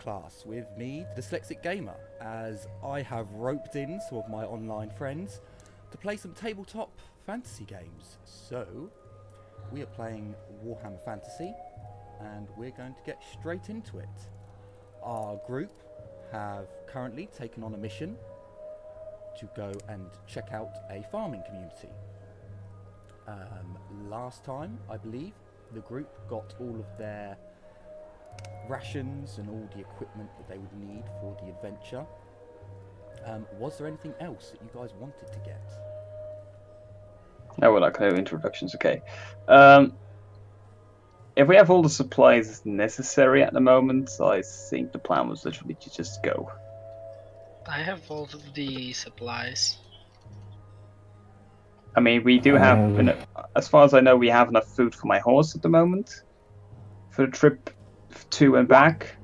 class with me, Dyslexic Gamer, as I have roped in some of my online friends to play some tabletop fantasy games. So, we are playing Warhammer Fantasy, and we're going to get straight into it. Our group have currently taken on a mission to go and check out a farming community. Last time, I believe, the group got all of their rations and all the equipment that they would need for the adventure. Was there anything else that you guys wanted to get? No, we're not going to have introductions, okay. If we have all the supplies necessary at the moment, I think the plan was literally to just go. I have all of the supplies. I mean, we do have, as far as I know, we have enough food for my horse at the moment. For the trip to and back,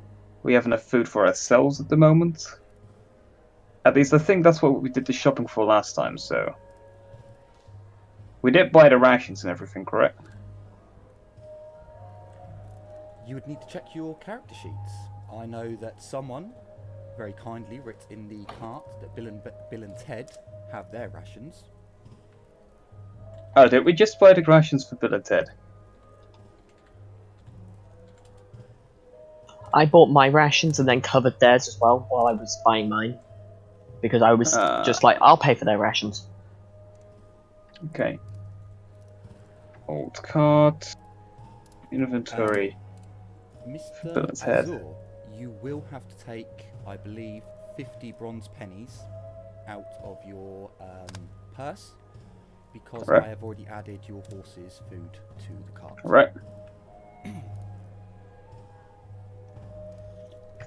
we have enough food for ourselves at the moment. At least I think that's what we did the shopping for last time, so... We did buy the rations and everything, correct? You would need to check your character sheets. I know that someone very kindly wrote in the cart that Bill and Ted have their rations. Oh, did we just buy the rations for Bill and Ted? I bought my rations and then covered theirs as well while I was buying mine. Because I was just like, I'll pay for their rations. Okay. Old cart. Inventory. Mr. Azur, you will have to take, I believe, 50 bronze pennies out of your purse, because I have already added your horse's food to the cart. Right.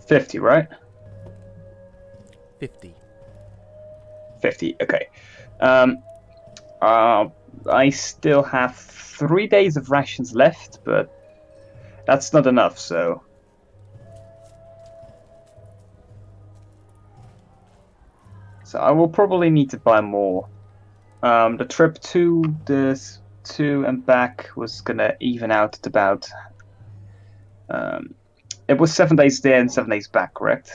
50, right? 50. 50, okay. I still have 3 days of rations left, but that's not enough, so... So I will probably need to buy more. The trip to and back was gonna even out at about... it was 7 days there and 7 days back, correct?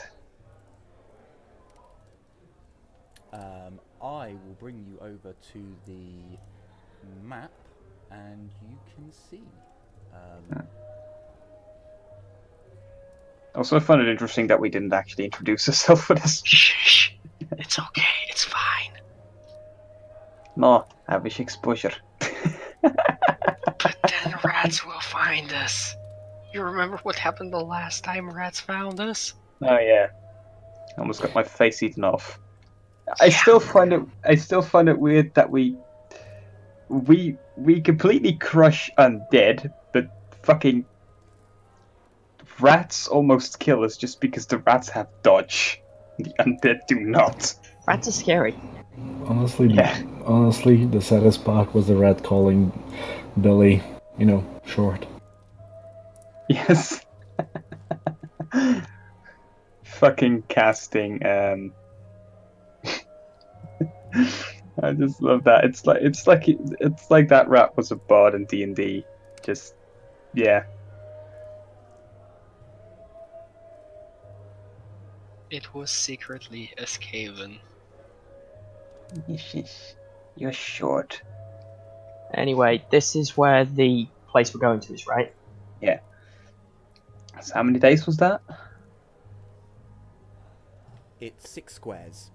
I will bring you over to the map and you can see. Also, I found it interesting that we didn't actually introduce ourselves for this. Shh, it's okay, it's fine. No, average exposure. But then rats will find us. You remember what happened the last time rats found us? Oh yeah, I almost got my face eaten off. I still find it weird that we completely crush undead, but fucking rats almost kill us just because the rats have dodge. The undead do not. Rats are scary. Honestly, the saddest part was the rat calling Billy, short. Yes. Fucking casting. I just love that. It's like that rat was a bard in D&D. Just, yeah. It was secretly a Skaven. Yes, you're short. Anyway, this is where the place we're going to is, right? Yeah. So how many days was that? It's 6 squares.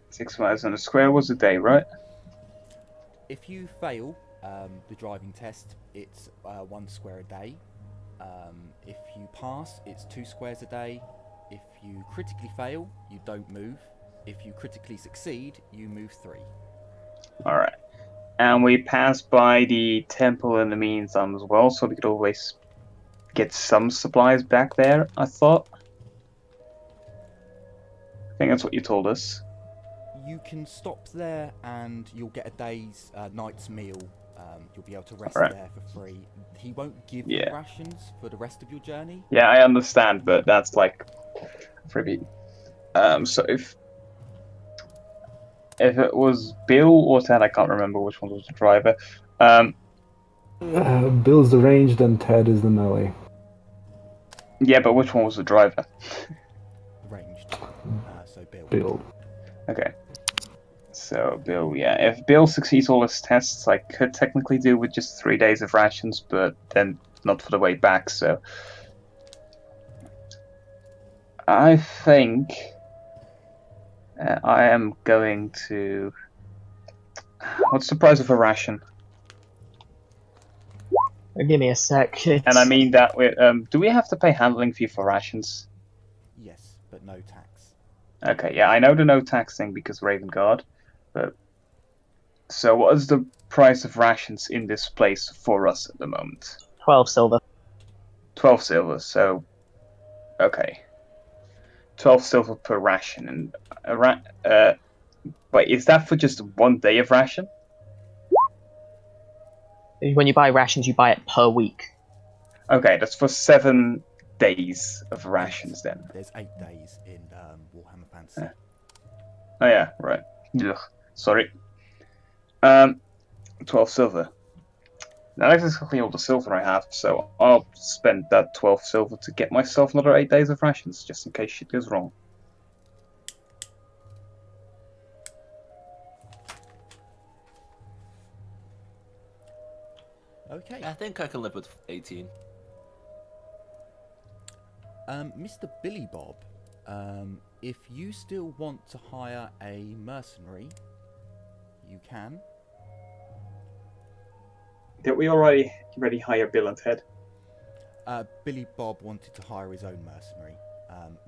6 miles on a square was a day, right? If you fail the driving test, it's 1 square a day. If you pass, it's 2 squares a day. If you critically fail, you don't move. If you critically succeed, you move 3. Alright. And we passed by the temple in the meantime as well, so we could always get some supplies back there, I thought. I think that's what you told us. You can stop there and you'll get a night's meal. You'll be able to rest there for free. He won't give you rations for the rest of your journey. Yeah, I understand, but that's like freebie. So if it was Bill or Ted, I can't remember which one was the driver. Bill's the ranged and Ted is the melee. Yeah, but which one was the driver? Ranged. So Bill. Bill. Okay. So Bill, yeah. If Bill succeeds all his tests, I could technically do with just 3 days of rations, but then not for the way back, so... I think... I am going to... What's the price of a ration? Give me a sec. And I mean that with... do we have to pay handling fee for rations? Yes, but no tax. Okay, yeah, I know the no tax thing because Raven Guard, but... So what is the price of rations in this place for us at the moment? 12 silver. 12 silver, so... Okay. 12 silver per ration, and... Wait, is that for just 1 day of ration? When you buy rations, you buy it per week. Okay, that's for 7 days of rations then. There's 8 days in Warhammer Fantasy. Oh yeah, right. Ugh, sorry. 12 silver. Now that's exactly all the silver I have, so I'll spend that 12 silver to get myself another 8 days of rations, just in case shit goes wrong. Okay. I think I can live with 18. Mr. Billy Bob, if you still want to hire a mercenary, you can. Did we already hire Bill and Ted? Billy Bob wanted to hire his own mercenary.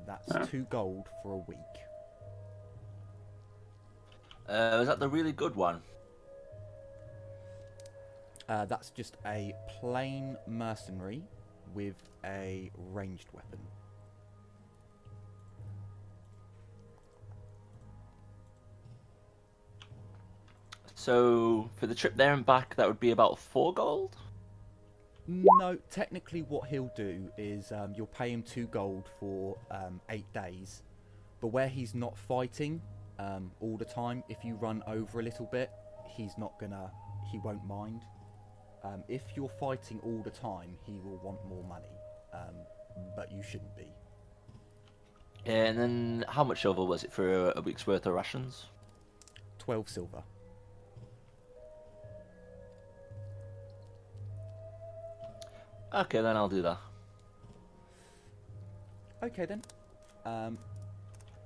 That's 2 gold for a week. Is that the really good one? That's just a plain mercenary with a ranged weapon. So, for the trip there and back, that would be about 4 gold? No, technically what he'll do is you'll pay him 2 gold for 8 days, but where he's not fighting all the time, if you run over a little bit, he won't mind. If you're fighting all the time, he will want more money, but you shouldn't be. And then, how much silver was it for a week's worth of rations? 12 silver. Okay, then I'll do that. Okay then. I'll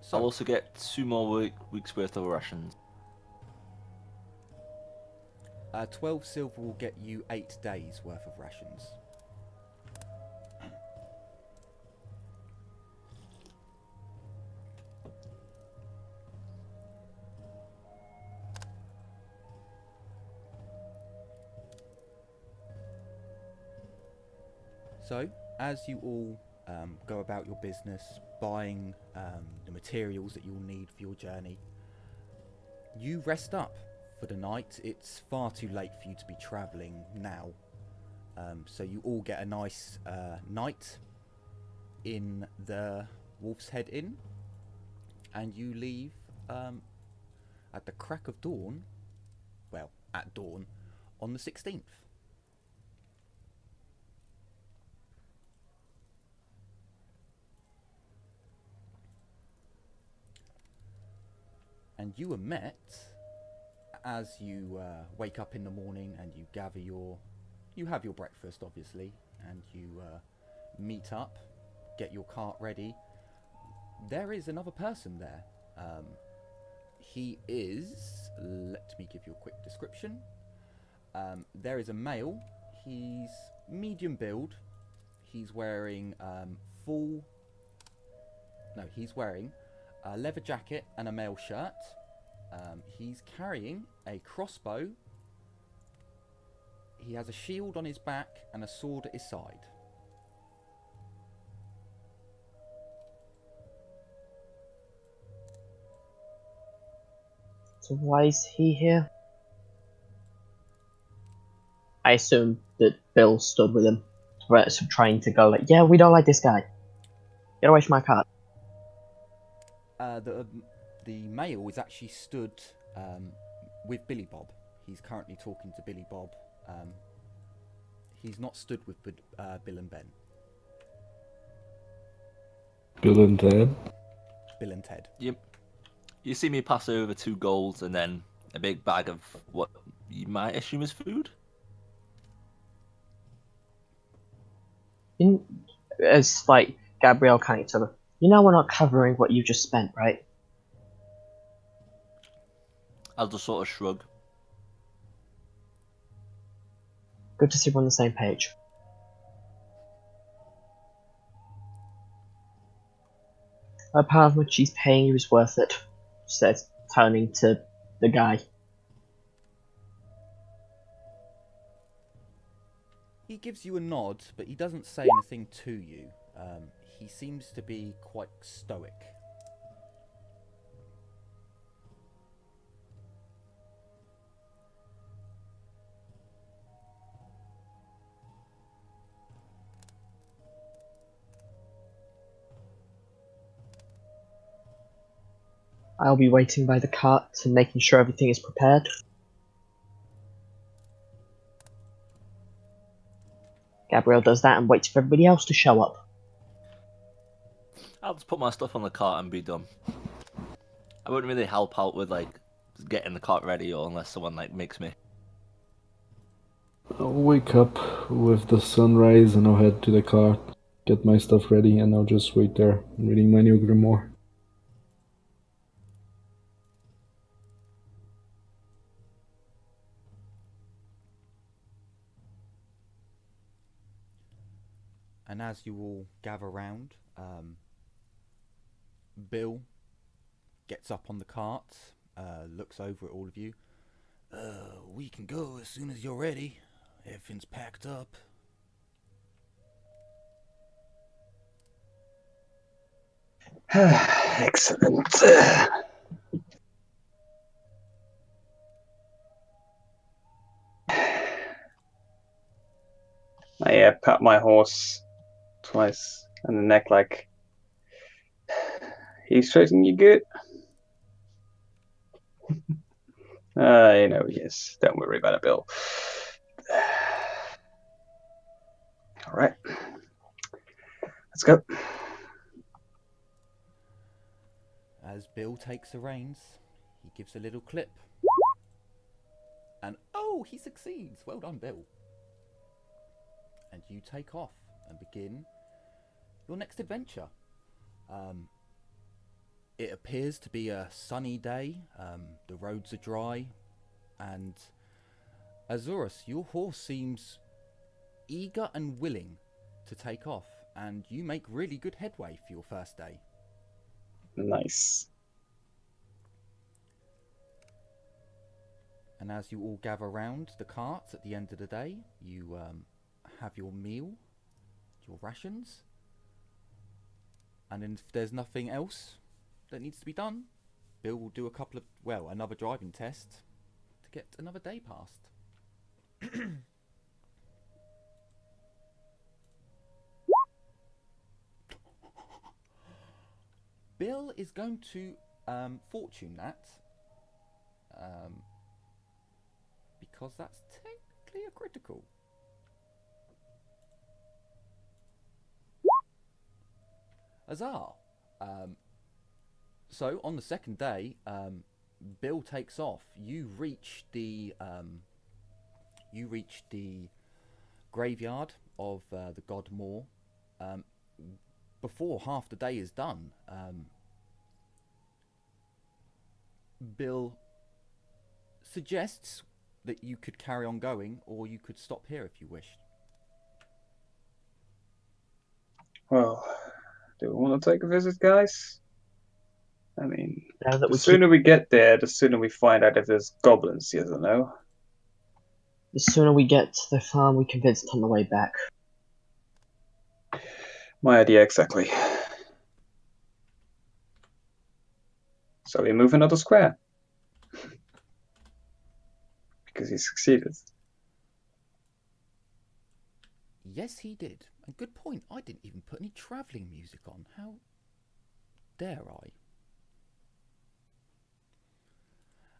So also get 2 more weeks worth of rations. 12 silver will get you 8 days worth of rations. So, as you all go about your business, buying the materials that you'll need for your journey, you rest up for the night. It's far too late for you to be travelling now. So you all get a nice night in the Wolf's Head Inn, and you leave at the crack of dawn, well, at dawn, on the 16th. And you are met as you wake up in the morning and you gather you have your breakfast obviously, and you meet up, get your cart ready. There is another person there. He is, let me give you a quick description. There is a male. He's medium build. He's wearing he's wearing a leather jacket and a mail shirt. He's carrying a crossbow. He has a shield on his back and a sword at his side. So why is he here? I assume that Bill stood with him, trying to go like, yeah, we don't like this guy. Get away from my cart. The male is actually stood with Billy Bob. He's currently talking to Billy Bob He's not stood with Bill and Ben. Bill and Ted. Bill and Ted. You see me pass over 2 golds and then a big bag of what you might assume is food? It's like Gabrielle kind of sort of, you know we're not covering what you just spent, right? I'll just sort of shrug. Good to see we're on the same page. How much she's paying you is worth it, she says, turning to the guy. He gives you a nod, but he doesn't say anything to you. He seems to be quite stoic. I'll be waiting by the cart and making sure everything is prepared. Gabrielle does that and waits for everybody else to show up. I'll just put my stuff on the cart and be done. I wouldn't really help out with like getting the cart ready, or unless someone like makes me. I'll wake up with the sunrise and I'll head to the cart, get my stuff ready, and I'll just wait there, reading my new grimoire. And as you all gather round, Bill gets up on the cart, looks over at all of you. We can go as soon as you're ready. Everything's packed up. Excellent. I pat my horse twice on the neck like, he's treating you good? Yes. Don't worry about it, Bill. All right. Let's go. As Bill takes the reins, he gives a little clip. And oh, he succeeds! Well done, Bill. And you take off and begin your next adventure. It appears to be a sunny day. The roads are dry. And Azurus, your horse seems eager and willing to take off. And you make really good headway for your first day. Nice. And as you all gather round the cart at the end of the day, you have your meal, your rations, and then if there's nothing else that needs to be done, Bill will do another driving test to get another day passed. Bill is going to fortune that, because that's technically a critical. Huzzah! So on the second day, Bill takes off. You reach the graveyard of the god Moor before half the day is done. Bill suggests that you could carry on going, or you could stop here if you wished. Well, do we want to take a visit, guys? I mean, Now that the sooner we get there, the sooner we find out if there's goblins, yes or no. the sooner we get to the farm, we can visit on the way back. My idea exactly. So we move another square. Because he succeeded. Yes, he did. And good point. I didn't even put any travelling music on. How dare I?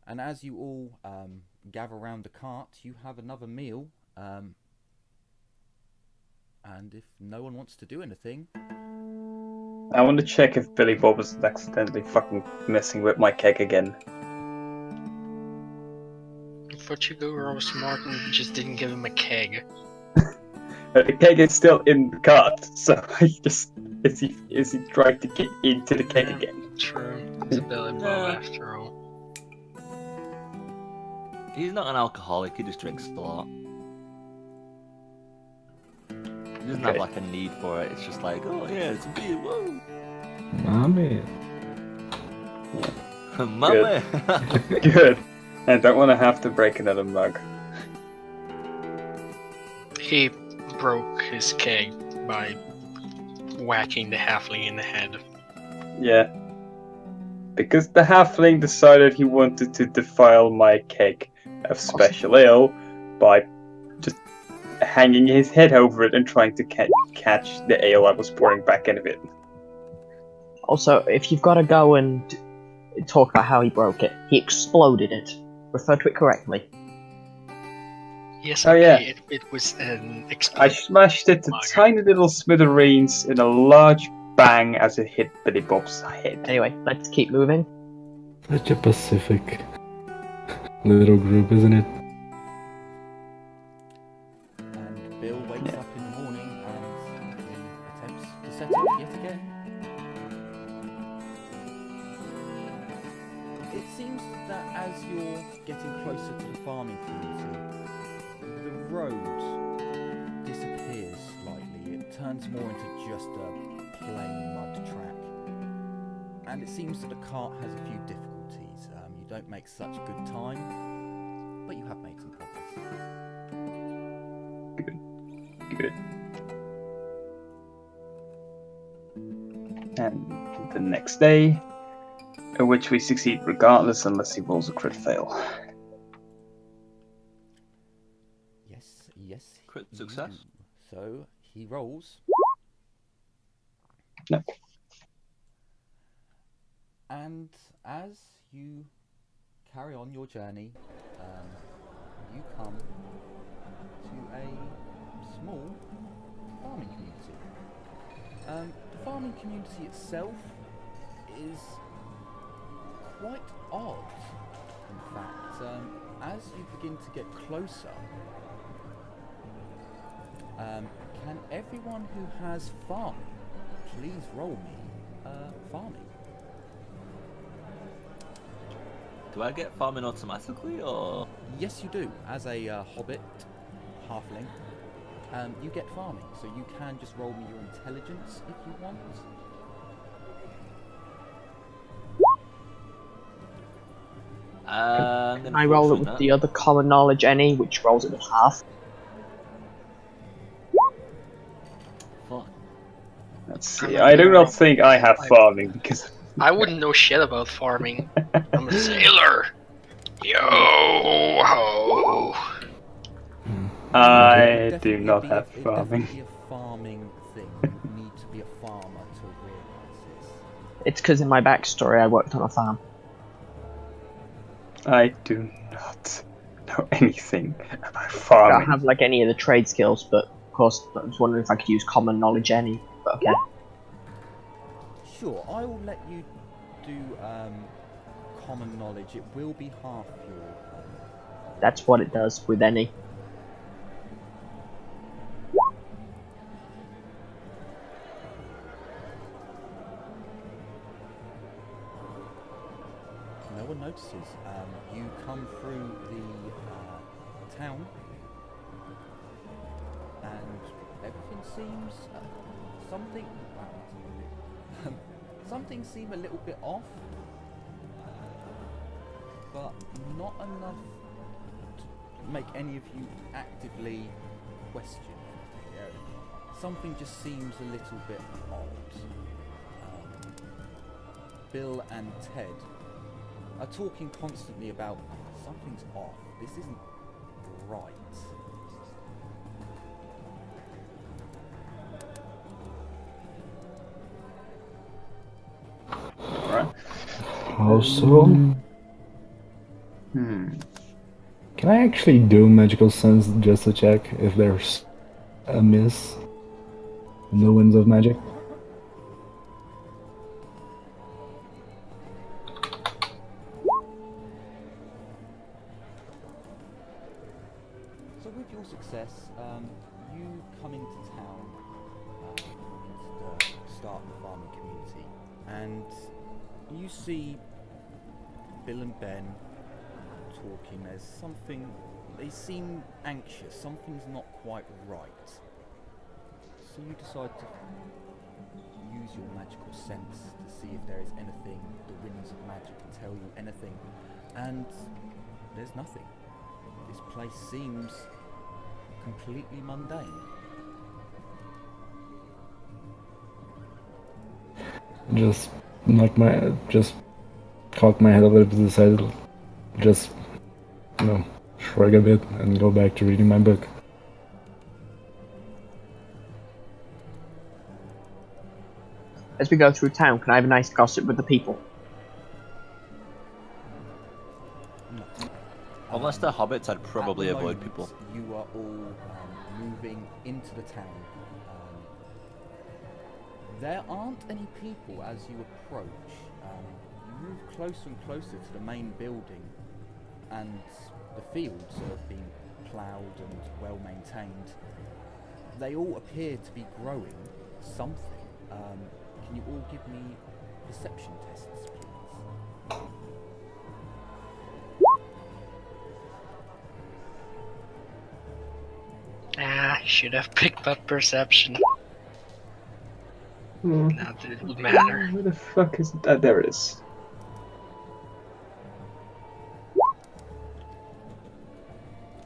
And as you all gather around the cart, you have another meal. And if no one wants to do anything, I want to check if Billy Bob is accidentally fucking messing with my keg again. I thought you were smart and just didn't give him a keg. The keg is still in the cart, so I just is he trying to get into the keg again? True. It's a Billy Bob after all. He's not an alcoholic, he just drinks a lot. He doesn't have like a need for it, it's just like, oh yeah, it's a beer, whoa! Mommy. Mummy! Good. I don't want to have to break another mug. He broke his keg by whacking the halfling in the head. Yeah. Because the halfling decided he wanted to defile my keg of special ale by just hanging his head over it and trying to catch the ale I was pouring back into it. Also, if you've got to go and talk about how he broke it, he exploded it. Refer to it correctly. Yes, Oh, okay, yeah. it was an I explosion. smashed it to tiny little smithereens in a large bang as it hit Billy Bob's head. Anyway, let's keep moving. Such a pacific little group, isn't it? and Bill wakes up in the morning and he attempts to set off yet again. It seems that as you're getting closer to the farming community, the road disappears slightly. It turns more into just a plain mud track. And it seems that the cart has a few difficulties. You don't make such good time, but you have made some progress. Good. And the next day, in which we succeed regardless unless he rolls a crit fail. Yes. Crit you success? do. So he rolls. No. And as you carry on your journey, you come to a small farming community. The farming community itself is quite odd, in fact. As you begin to get closer, can everyone who has farming please roll me farming? Do I get farming automatically, or...? Yes, you do. As a hobbit, halfling, you get farming, so you can just roll me your intelligence if you want. Can I roll it with the other common knowledge any, which rolls it at half? Fuck. Let's see. I do not think I have farming because I wouldn't know shit about farming. I'm a sailor. Yo ho. I do Definitely not be have a, farming. Definitely a farming thing. You need to be a farmer to realise this. It's because in my backstory I worked on a farm. I do not know anything about I don't farming. have like any of the trade skills, but of course I was wondering if I could use common knowledge any, but okay. Sure, I will let you do common knowledge. It will be half your. That's what it does with any. No one notices. You come through the town, and everything seems something seem a little bit off, but not enough to make any of you actively question anything. Something just seems a little bit odd. Bill and Ted are talking constantly about something's off. This isn't right. Alright. Also, can I actually do magical sense just to check if there's a miss? in the winds of magic. So with your success, you come into town, into the start of the farming community, and you see Bill and Ben talking. There's something, they seem anxious, something's not quite right. So you decide to use your magical sense to see if there is anything, the winds of magic can tell you anything, and there's nothing. This place seems completely mundane. Just just cock my head a little bit to the side, just, shrug a bit and go back to reading my book. As we go through town, can I have a nice gossip with the people? No. Unless they're hobbits, I'd probably At the avoid moment, people. You are all moving into the town. There aren't any people as you approach. You move closer and closer to the main building, and the fields are being ploughed and well maintained. They all appear to be growing something. Can you all give me perception tests, please? I should have picked up perception. Hmm. Not that it would matter. Where the fuck is that? There it is.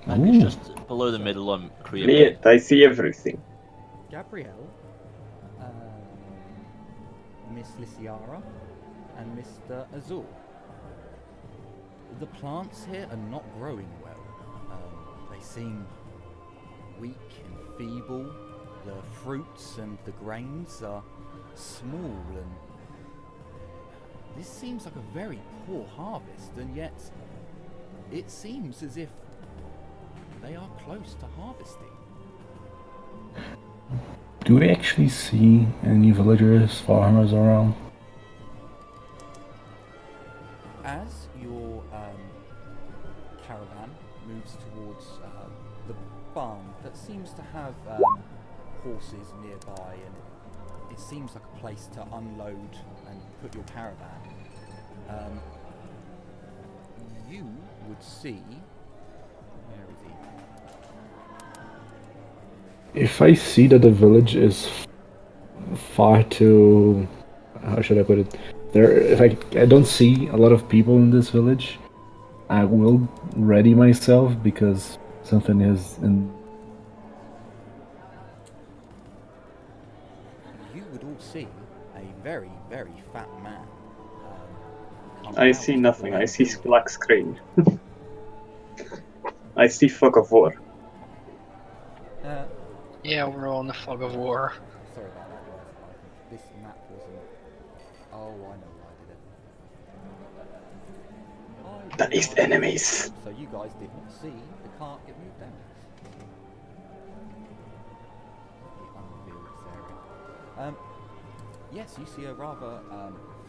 I think it's just below the middle on create. Brilliant, I see everything. Gabrielle, Miss Lysiara, and Mr. Azul. The plants here are not growing well. They seem weak and feeble. The fruits and the grains are small, and this seems like a very poor harvest, and yet it seems as if they are close to harvesting. Do we actually see any villagers, farmers around? As your caravan moves towards the barn that seems to have horses nearby, and it seems like a place to unload and put your caravan, you would see... Where is he? If I see that the village is far too... how should I put it? If I don't see a lot of people in this village, I will ready myself because something is in... You would all see a very, very fat man. Come I out see of nothing, the I see building. black screen. I see fog of war. Yeah, we're all in the fog of war. Sorry about that, guys. This map wasn't... Oh, I know why I did it. That is enemies. So you guys did not see the cart get moved out. The unbuilt area. Yes, you see a rather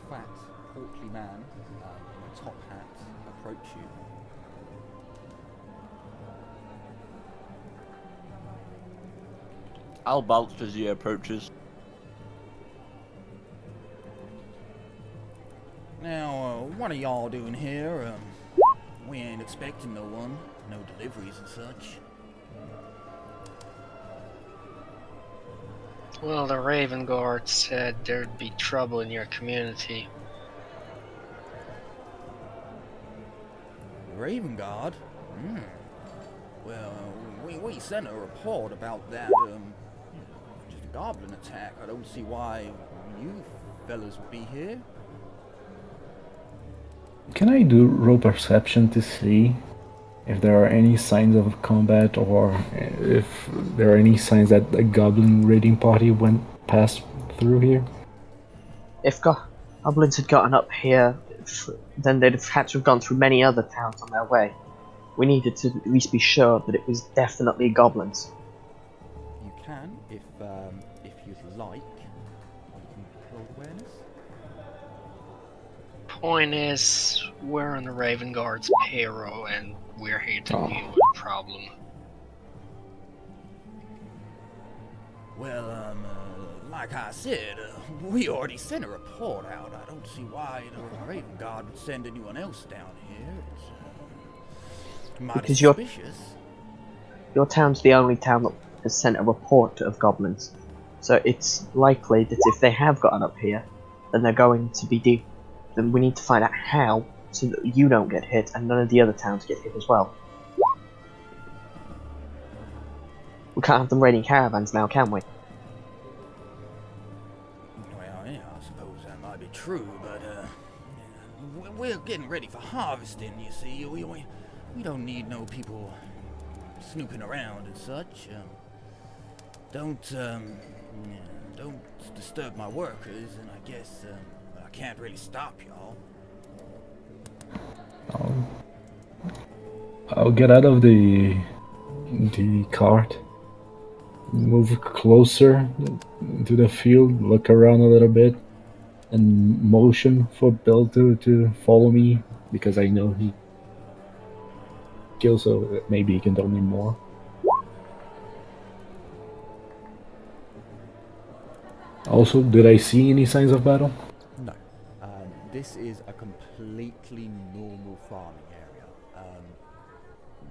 fat, portly man in a top hat approach you. I'll bounce as he approaches. Now, what are y'all doing here? We ain't expecting no one. No deliveries and such. Well, the Raven Guard said there'd be trouble in your community. Raven Guard? Well, we sent a report about that, just a goblin attack. I don't see why you fellas would be here. Can I do roll perception to see if there are any signs of combat or if there are any signs that a goblin raiding party passed through here? If goblins had gotten up here, then they'd have had to have gone through many other towns on their way. We needed to at least be sure that it was definitely goblins. You can, if if you'd like. You can roll awareness. Point is, we're on the Raven Guard's payroll, and we're here to Oh. deal with the problem. Well, like I said, we already sent a report out. I don't see why the Raven Guard would send anyone else down here. It's mighty Because you're- suspicious. Your town's the only town that has sent a report of goblins, so it's likely that if they have gotten up here, then they're going to be then we need to find out how, so that you don't get hit and none of the other towns get hit as well. We can't have them raiding caravans now, can we? Well, yeah, I suppose that might be true, but we're getting ready for harvesting. You see, we don't need no people snooping around and such. Don't disturb my workers, and I guess I can't really stop y'all. I'll get out of the cart, move closer to the field, look around a little bit, and motion for Bill to follow me, because I know he kills, so maybe he can tell me more. Also, did I see any signs of battle? No. This is a completely normal farming area.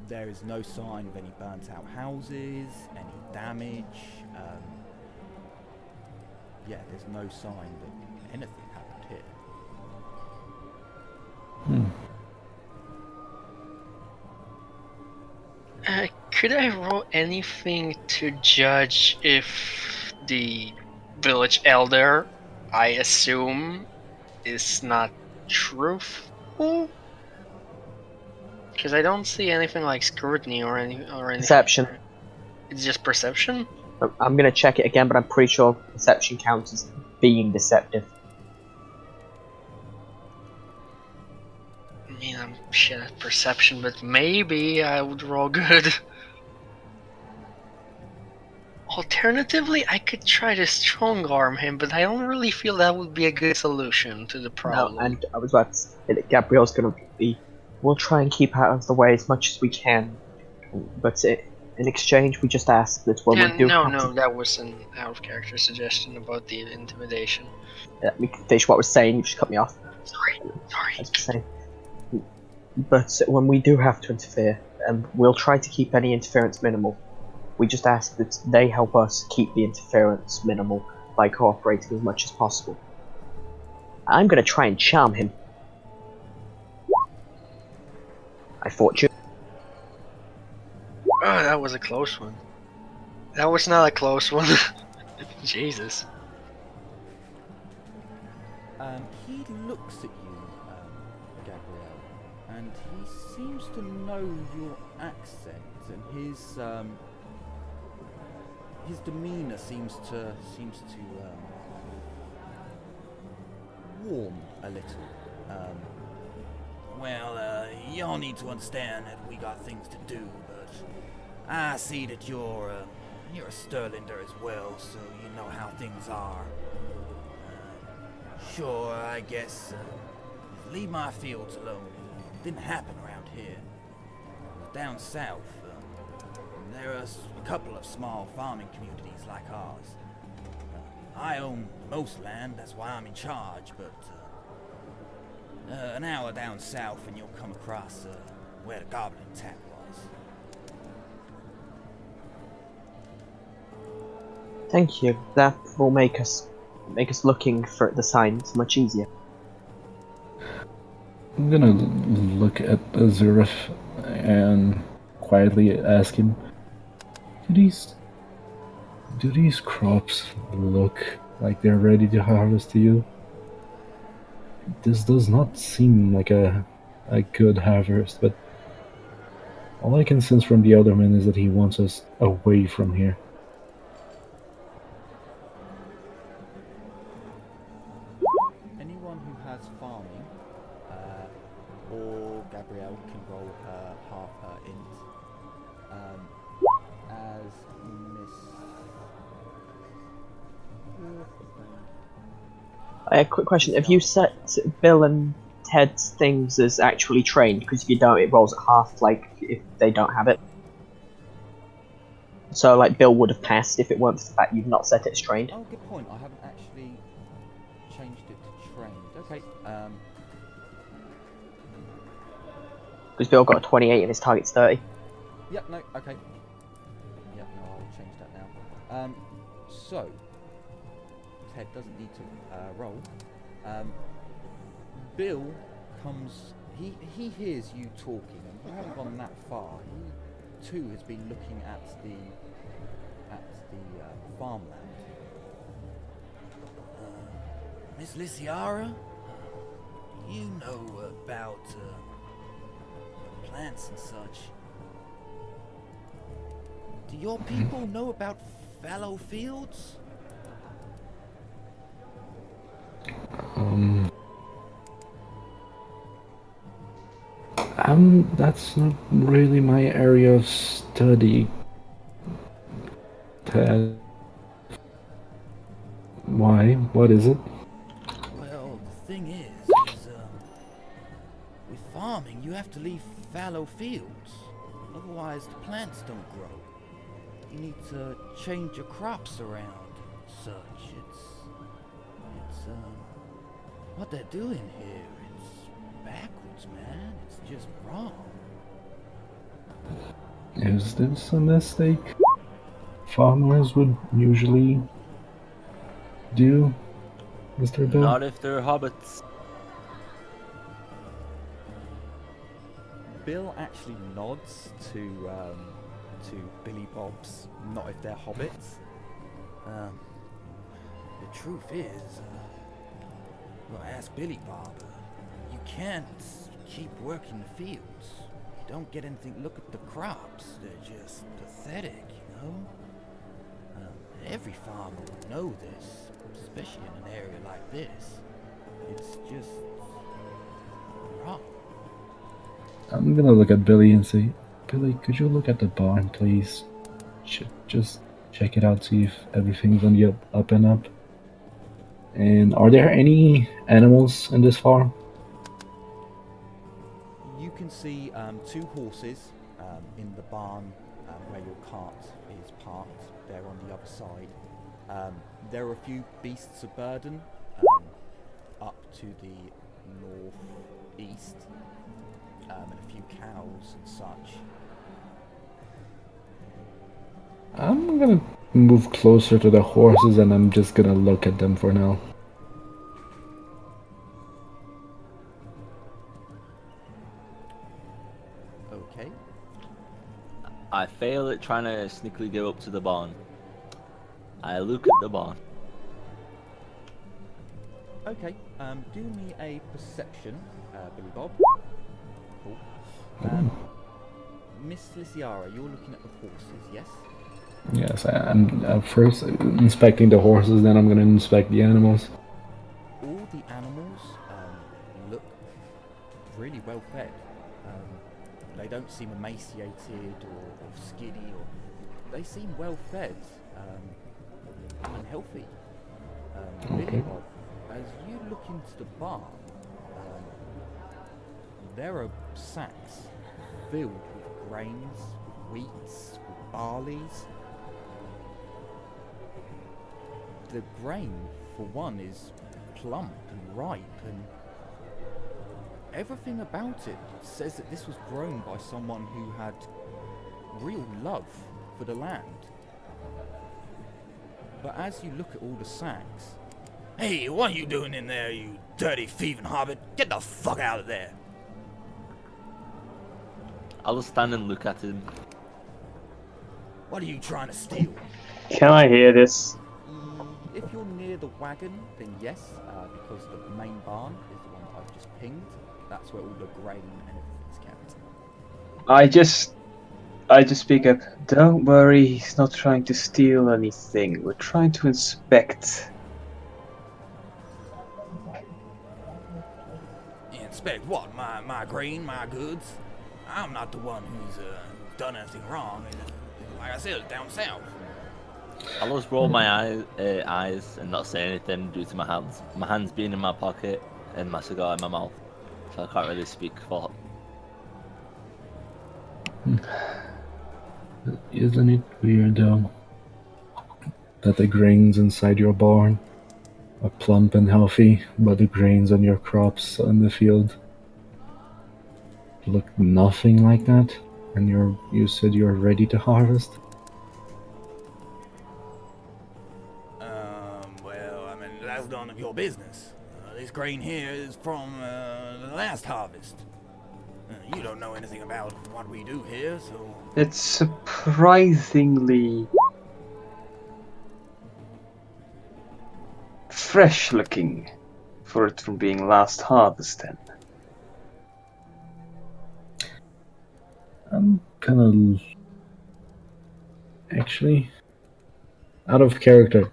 There is no sign of any burnt out houses, any damage. Yeah, there's no sign that anything happened here. Could I roll anything to judge if the village elder, I assume, is not truthful? Because I don't see anything like scrutiny or anything. Perception. It's just perception? I'm gonna check it again, but I'm pretty sure perception counts as being deceptive. I mean, I'm shit at perception, but maybe I would roll good. Alternatively, I could try to strong arm him, but I don't really feel that would be a good solution to the problem. No, and I was about to say that Gabriel's gonna be. We'll try and keep out of the way as much as we can, but in exchange, we just ask that when we do. No, that was an out of character suggestion about the intimidation. Let me finish what I was saying. You just cut me off. Sorry. As I was saying. But when we do have to interfere, we'll try to keep any interference minimal. We just ask that they help us keep the interference minimal by cooperating as much as possible. I'm gonna try and charm him. I thought you. Oh, that was a close one. That was not a close one. Jesus. He looks at you, Gabrielle, and he seems to know your accent, and his demeanor seems to warm a little. Well, y'all need to understand that we got things to do, but I see that you're a Sterlander as well, so you know how things are. Sure, I guess leave my fields alone. It didn't happen around here. Down south, there are a couple of small farming communities like ours. I own most land, that's why I'm in charge, but an hour down south and you'll come across where the goblin attack was. Thank you. That will make us looking for the signs much easier. I'm gonna look at Azurif and quietly ask him, do these crops look like they're ready to harvest to you? This does not seem like a good harvest, but all I can sense from the elder man is that he wants us away from here. Anyone who has farming, or Gabrielle can roll half her int. As Miss Quick question: have you set Bill and Ted's things as actually trained? Because if you don't, it rolls at half. Like if they don't have it. So like Bill would have passed if it weren't for the fact you've not set it as trained. Oh, good point. I haven't actually changed it to trained. Okay. Because Bill got a 28 and his target's 30. Yep. No. Okay. Yep. No, I'll change that now. So Ted doesn't need to roll. Bill comes. He hears you talking, and you haven't gone that far. He too has been looking at the farmland. Miss Lysiara, you know about plants and such. Do your people know about fallow fields? That's not really my area of study. Why? What is it? Well, the thing is with farming, you have to leave fallow fields. Otherwise, the plants don't grow. You need to change your crops around and such. It's what they're doing here. It's backwards, man. It's just wrong. Is this a mistake farmers would usually do, Mr. Bill? Not if they're hobbits. Bill actually nods to Billy Bob's, not if they're hobbits. The truth is, well, ask Billy Bob. You can't keep working the fields. You don't get anything. Look at the crops. They're just pathetic, you know? Every farmer would know this, especially in an area like this. It's just wrong. I'm gonna look at Billy and say, Billy, could you look at the barn, please? Just check it out, see if everything's on the up and up. And are there any animals in this farm? You can see 2 horses in the barn where your cart is parked. They're on the other side. There are a few beasts of burden up to the northeast, and a few cows and such. I'm gonna move closer to the horses and I'm just gonna look at them for now. Okay. I fail at trying to sneakily go up to the barn. I look at the barn. Okay. Do me a perception, Billy Bob. Cool. Miss Lysiara, you're looking at the horses, yes? Yes, I'm first inspecting the horses, then I'm gonna inspect the animals. All the animals look really well fed. They don't seem emaciated or skinny, or they seem well fed and healthy. Billy Bob, as you look into the barn, there are sacks filled with grains, with wheats, with barleys. The grain, for one, is plump and ripe, and everything about it says that this was grown by someone who had real love for the land. But as you look at all the sacks... Hey, what are you doing in there, you dirty thieving hobbit? Get the fuck out of there! I'll just stand and look at him. What are you trying to steal? Can I hear this? If you're near the wagon, then yes, because the main barn is the one I've just pinged. That's where all the grain and everything's kept. I just speak up. Don't worry, he's not trying to steal anything. We're trying to inspect. Inspect what? My grain, my goods? I'm not the one who's done anything wrong. Like I said, down south. I'll just roll my eyes and not say anything due to my hands. My hands being in my pocket and my cigar in my mouth, so I can't really speak for. Isn't it weird though that the grains inside your barn are plump and healthy, but the grains on your crops in the field look nothing like that? And you said you're ready to harvest? Well, I mean, that's none of your business. This grain here is from the last harvest. You don't know anything about what we do here, so... It's surprisingly fresh looking for it from being last harvested. I'm kind of... Actually, out of character,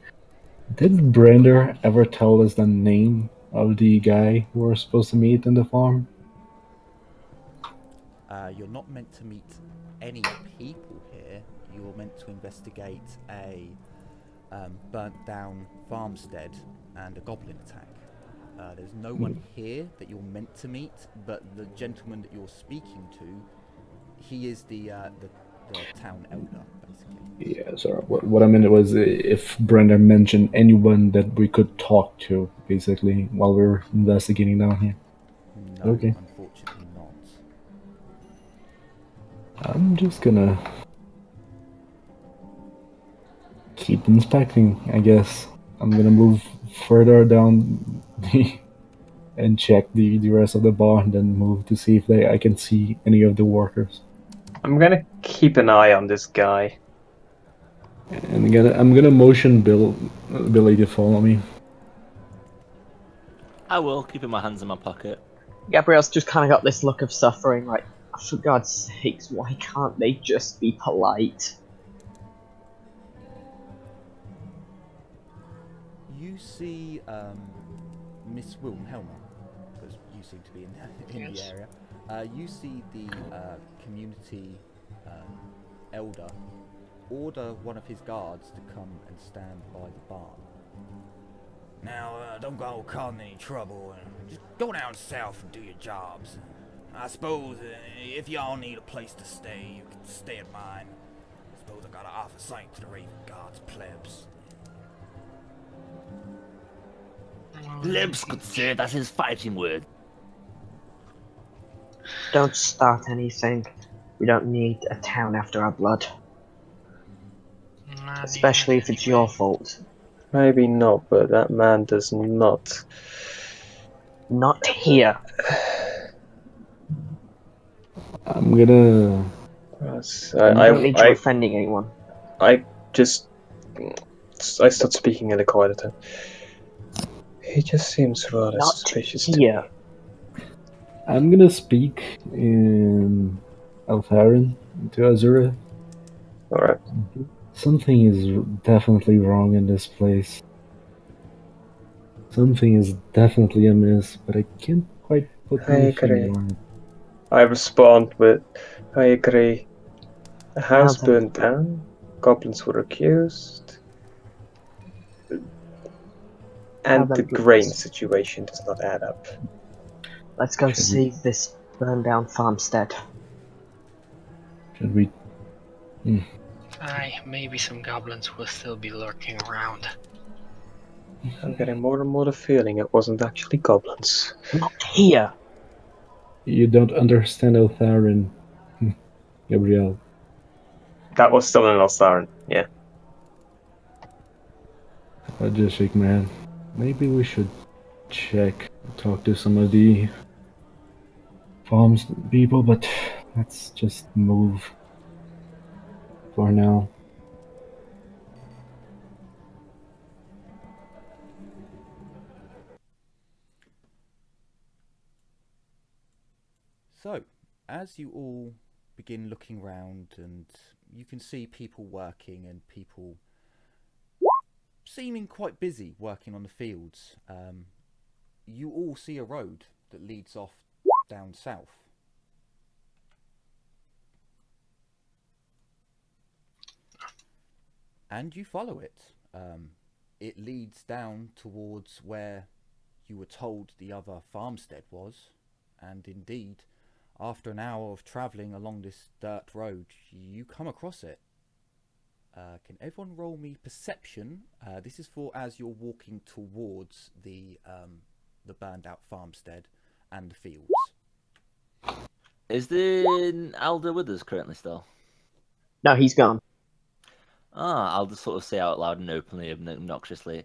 did Brander ever tell us the name of the guy we were supposed to meet in the farm? You're not meant to meet any people here. You're meant to investigate a burnt down farmstead and a goblin attack. There's no one here that you're meant to meet, but the gentleman that you're speaking to, he is the town elder, basically. Yeah, sorry. What I meant was if Brenda mentioned anyone that we could talk to, basically, while we're investigating down here. No, Okay. unfortunately not. I'm just gonna keep inspecting, I guess. I'm gonna move further down and check the rest of the bar, and then move to see if I can see any of the workers. I'm gonna keep an eye on this guy. And I'm gonna motion Billy to follow me. I will, keeping my hands in my pocket. Gabrielle's just kind of got this look of suffering, like, for God's sakes, why can't they just be polite? You see Miss Wilhelma, because you seem to be in the area. You see the community elder order one of his guards to come and stand by the barn. Now, don't go causing any trouble. Just go down south and do your jobs. I suppose if y'all need a place to stay, you can stay at mine. I suppose I gotta offer sight to the Raven Guards plebs. Libs could say that's his fighting word. Don't start anything. We don't need a town after our blood. Especially if it's your fault. Maybe not, but that man does not. Not here. I'm gonna... I don't need you offending anyone. I start speaking in a quieter tone. He just seems rather Not suspicious here. to me. I'm gonna speak in Elfarin to Azura. Alright. Something is definitely wrong in this place. Something is definitely amiss, but I can't quite put I my agree. finger on it. I respond with, I agree. The house Now then. burned down, goblins were accused, and Now the then, grain let's- situation does not add up. Let's go Should we- see this burned down farmstead. Should we... Aye, maybe some goblins will still be lurking around. I'm getting more and more the feeling it wasn't actually goblins. Not here. You don't understand Elfarin, Gabrielle. That was still an Elsarin, yeah. I just shake my head. Maybe we should talk to some of the farms people, but let's just move for now. So, as you all begin looking round, and you can see people working and people seeming quite busy working on the fields, you all see a road that leads off down south. and you follow it. It leads down towards where you were told the other farmstead was, and indeed, after an hour of travelling along this dirt road, you come across it. Can everyone roll me perception? This is for as you're walking towards the burned out farmstead and the fields. Is the Alder with us currently still? No, he's gone. I'll just sort of say out loud and openly and obnoxiously.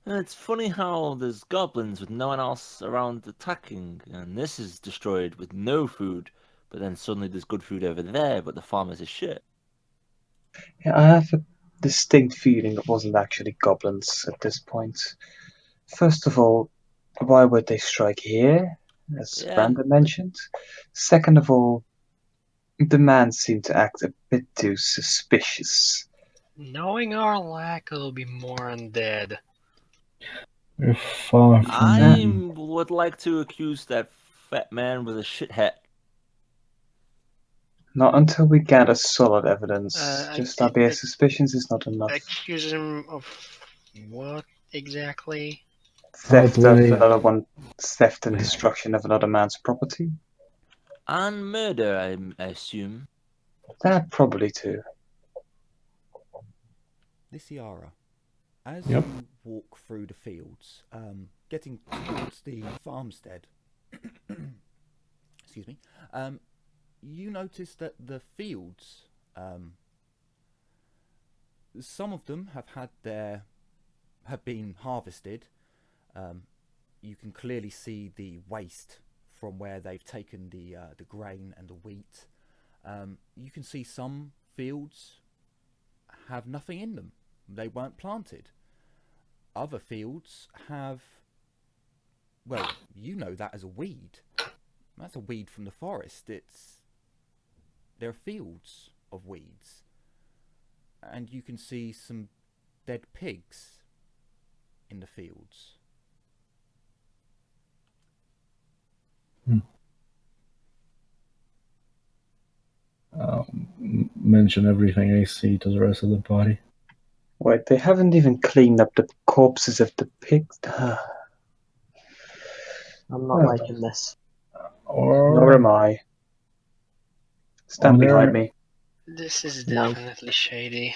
It's funny how there's goblins with no one else around attacking, and this is destroyed with no food, but then suddenly there's good food over there, but the farmers are shit. Yeah, I have a distinct feeling it wasn't actually goblins at this point. First of all, why would they strike here, as Yeah. Brandon mentioned? Second of all, the man seemed to act a bit too suspicious. Knowing our lack, it'll be more undead. We're far from I would like to accuse that fat man with a shit hat. Not until we gather solid evidence. Just our bare I- suspicions is not enough. Accuse him of what exactly? Theft of Outweigh- another one, theft and destruction of another man's property. And murder, I assume. That probably too. Lysiara, as Yep. you walk through the fields, getting towards the farmstead, excuse me, you notice that the fields, some of them have been harvested. You can clearly see the waste from where they've taken the grain and the wheat. You can see some fields have nothing in them. They weren't planted. Other fields have, well, you know that as a weed. That's a weed from the forest. There are fields of weeds. And you can see some dead pigs in the fields. Mention everything I see to the rest of the party. Wait, they haven't even cleaned up the corpses of the pigs. I'm not Well, liking this. Nor Or am I. Stand there- behind me. This is No. definitely shady.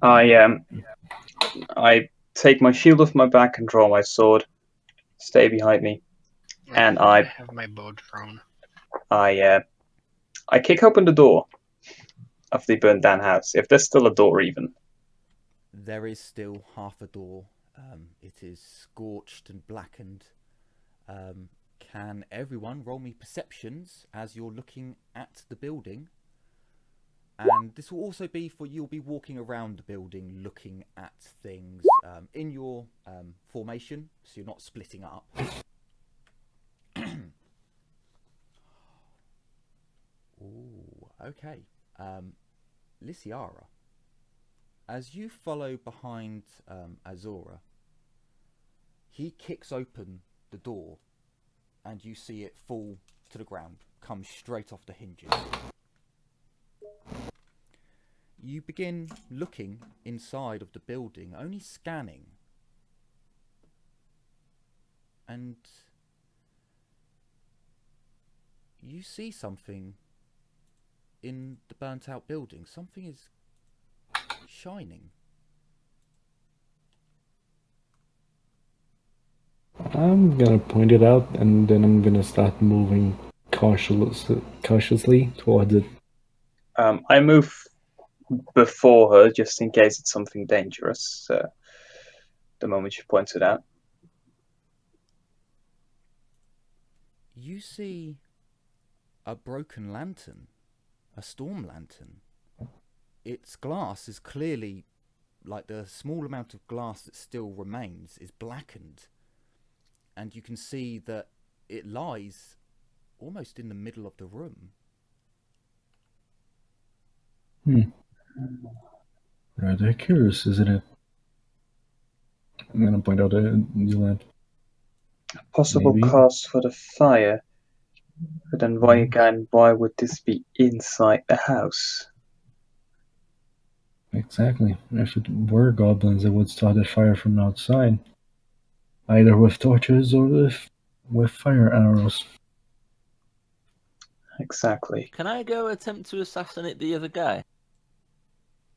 I take my shield off my back and draw my sword. Stay behind me. And I have my bow drawn. I kick open the door of the burnt down house, if there's still a door even. There is still half a door. It is scorched and blackened. Can everyone roll me perceptions as you're looking at the building? And this will also be for you'll be walking around the building looking at things in your formation, so you're not splitting up. Ooh, okay. Lysiara, as you follow behind Azora, he kicks open the door and you see it fall to the ground, come straight off the hinges. You begin looking inside of the building, only scanning. And you see something in the burnt out building. Something is shining. I'm gonna point it out, and then I'm gonna start moving cautiously towards it. I move before her just in case it's something dangerous. The moment she points it out. You see a broken lantern, a storm lantern. Its glass is clearly, like the small amount of glass that still remains, is blackened. And you can see that it lies almost in the middle of the room. Rather curious, isn't it? I'm gonna point out a new lamp. Possible Maybe. cause for the fire. But then why would this be inside the house? Exactly. If it were goblins, they would start a fire from outside, either with torches or with fire arrows. Exactly. Can I go attempt to assassinate the other guy?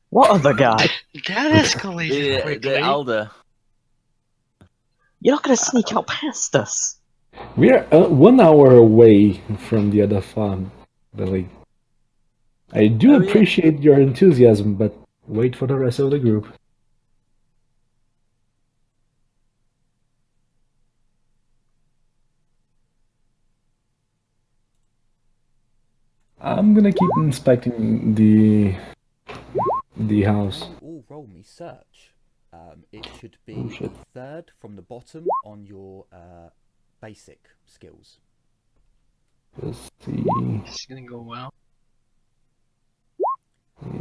What other guy? That escalated The quickly. elder. You're not gonna sneak out past us. We're 1 hour away from the other farm, Billy. I do Oh, yeah. appreciate your enthusiasm, but wait for the rest of the group. I'm gonna keep inspecting the house. You all roll me search. It should be Oh, shit. the third from the bottom on your basic skills. Let's see. This is gonna go well.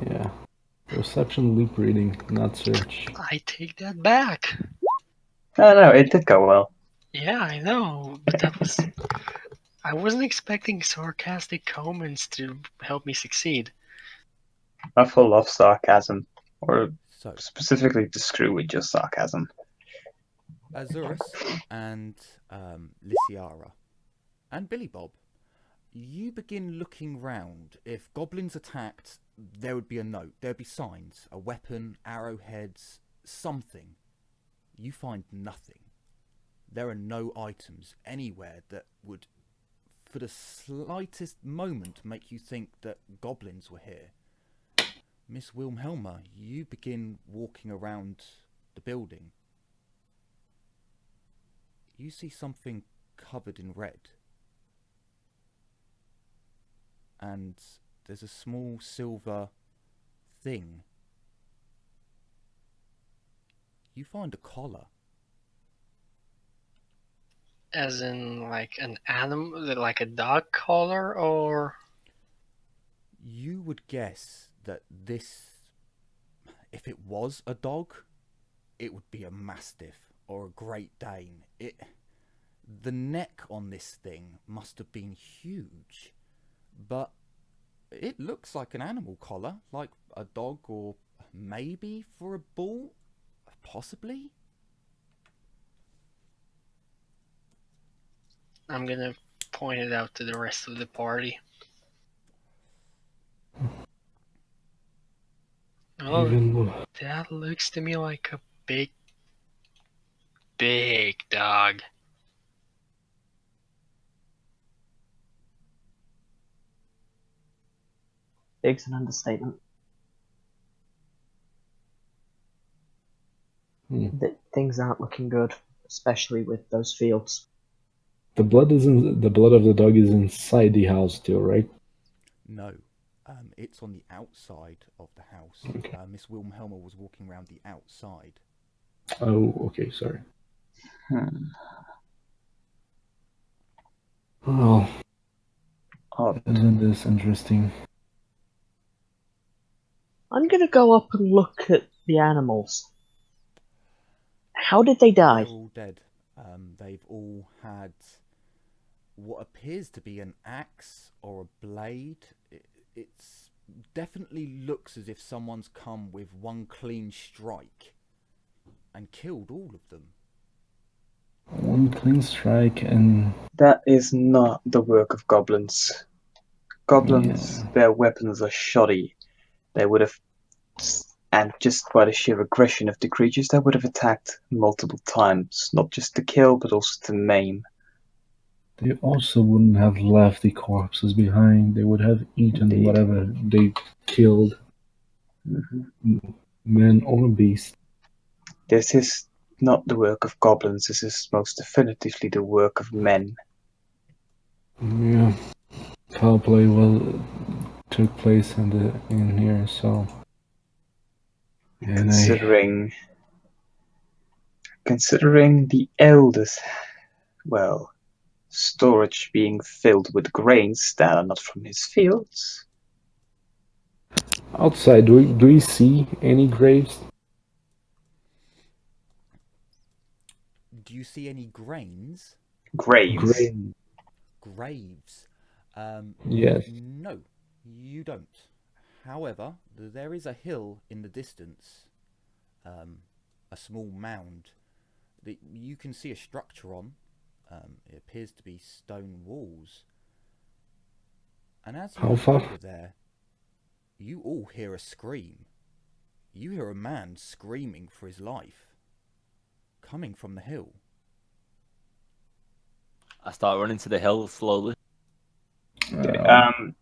Yeah. Perception, leap reading, not search. I take that back. No, it did go well. Yeah, I know, but that was. I wasn't expecting sarcastic comments to help me succeed. Not full of sarcasm, or So, specifically to screw with your sarcasm. Azurus and Lysiara and Billy Bob, you begin looking round. If goblins attacked, there would be a note. There would be signs, a weapon, arrowheads, something. You find nothing. There are no items anywhere that would, for the slightest moment, make you think that goblins were here. Miss Wilhelma, you begin walking around the building. You see something covered in red. And there's a small silver thing. You find a collar. As in, like an animal, like a dog collar, or. You would guess that this, if it was a dog, it would be a Mastiff or a Great Dane. The neck on this thing must have been huge, but it looks like an animal collar, like a dog, or maybe for a bull, possibly. I'm gonna point it out to the rest of the party. Oh, Even that looks to me like a big dog. Big's an understatement. Things aren't looking good, especially with those fields. the blood of the dog is inside the house still, right? No, it's on the outside of the house. Okay. Miss Wilhelma was walking around the outside. Oh, okay, sorry. Oh, Well, isn't this interesting? I'm gonna go up and look at the animals. How did they die? They're all dead. They've all had what appears to be an axe or a blade. It's definitely looks as if someone's come with one clean strike and killed all of them. One clean strike and that is not the work of goblins. Goblins, Yeah. their weapons are shoddy. They would have, and just by the sheer aggression of the creatures, they would have attacked multiple times, not just to kill, but also to maim. they also wouldn't have left the corpses behind. They would have eaten Indeed. whatever they killed, man or beast. This is not the work of goblins. This is most definitively the work of men. Yeah, foul play took place in here, so. And Considering the eldest, well, storage being filled with grains that are not from his fields. outside, do we see any graves? Do you see any grains? Graves. Graves? Yes. No, you don't. However, there is a hill in the distance, a small mound that you can see a structure on. It appears to be stone walls. And as you How look far? over there, you all hear a scream. You hear a man screaming for his life, coming from the hill. I start running to the hill slowly. I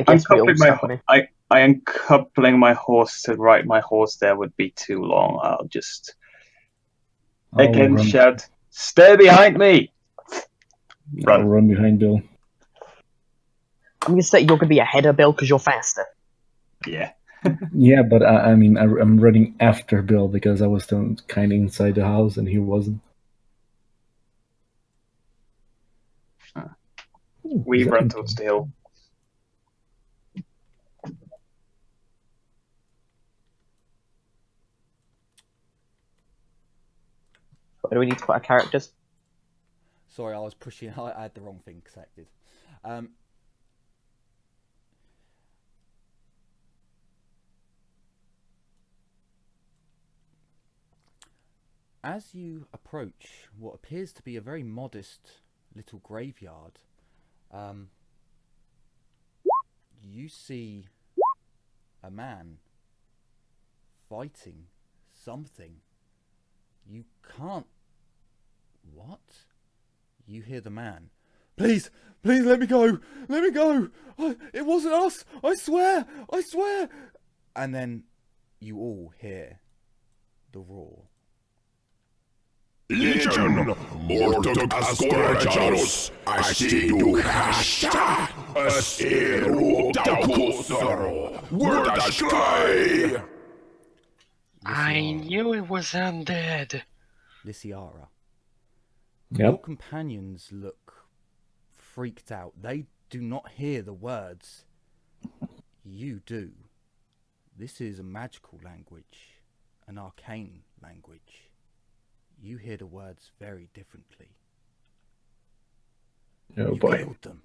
guess we all start running. I am coupling my horse to ride my horse there would be too long. I'll just again run, shout, "Stay behind me!" I'll run behind Bill. I'm gonna say you're gonna be ahead of Bill because you're faster. Yeah. Yeah, but I mean, I'm running after Bill because I was still kind of inside the house and he wasn't. We run towards the hill. Where do we need to put our characters? Sorry, I was pushing. I had the wrong thing selected. As you approach what appears to be a very modest little graveyard, you see a man fighting something. You can't... What? You hear the man. Please, please let me go. Let me go. It wasn't us. I swear. I swear. And then you all hear the roar. Legion, mortog ascorajarus, asidu hashta, asiru daukusaro, wordashkai. I knew it was undead. Lysiara. Yep. Your companions look freaked out. They do not hear the words. You do. This is a magical language, an arcane language. You hear the words very differently. Oh You boy. killed them.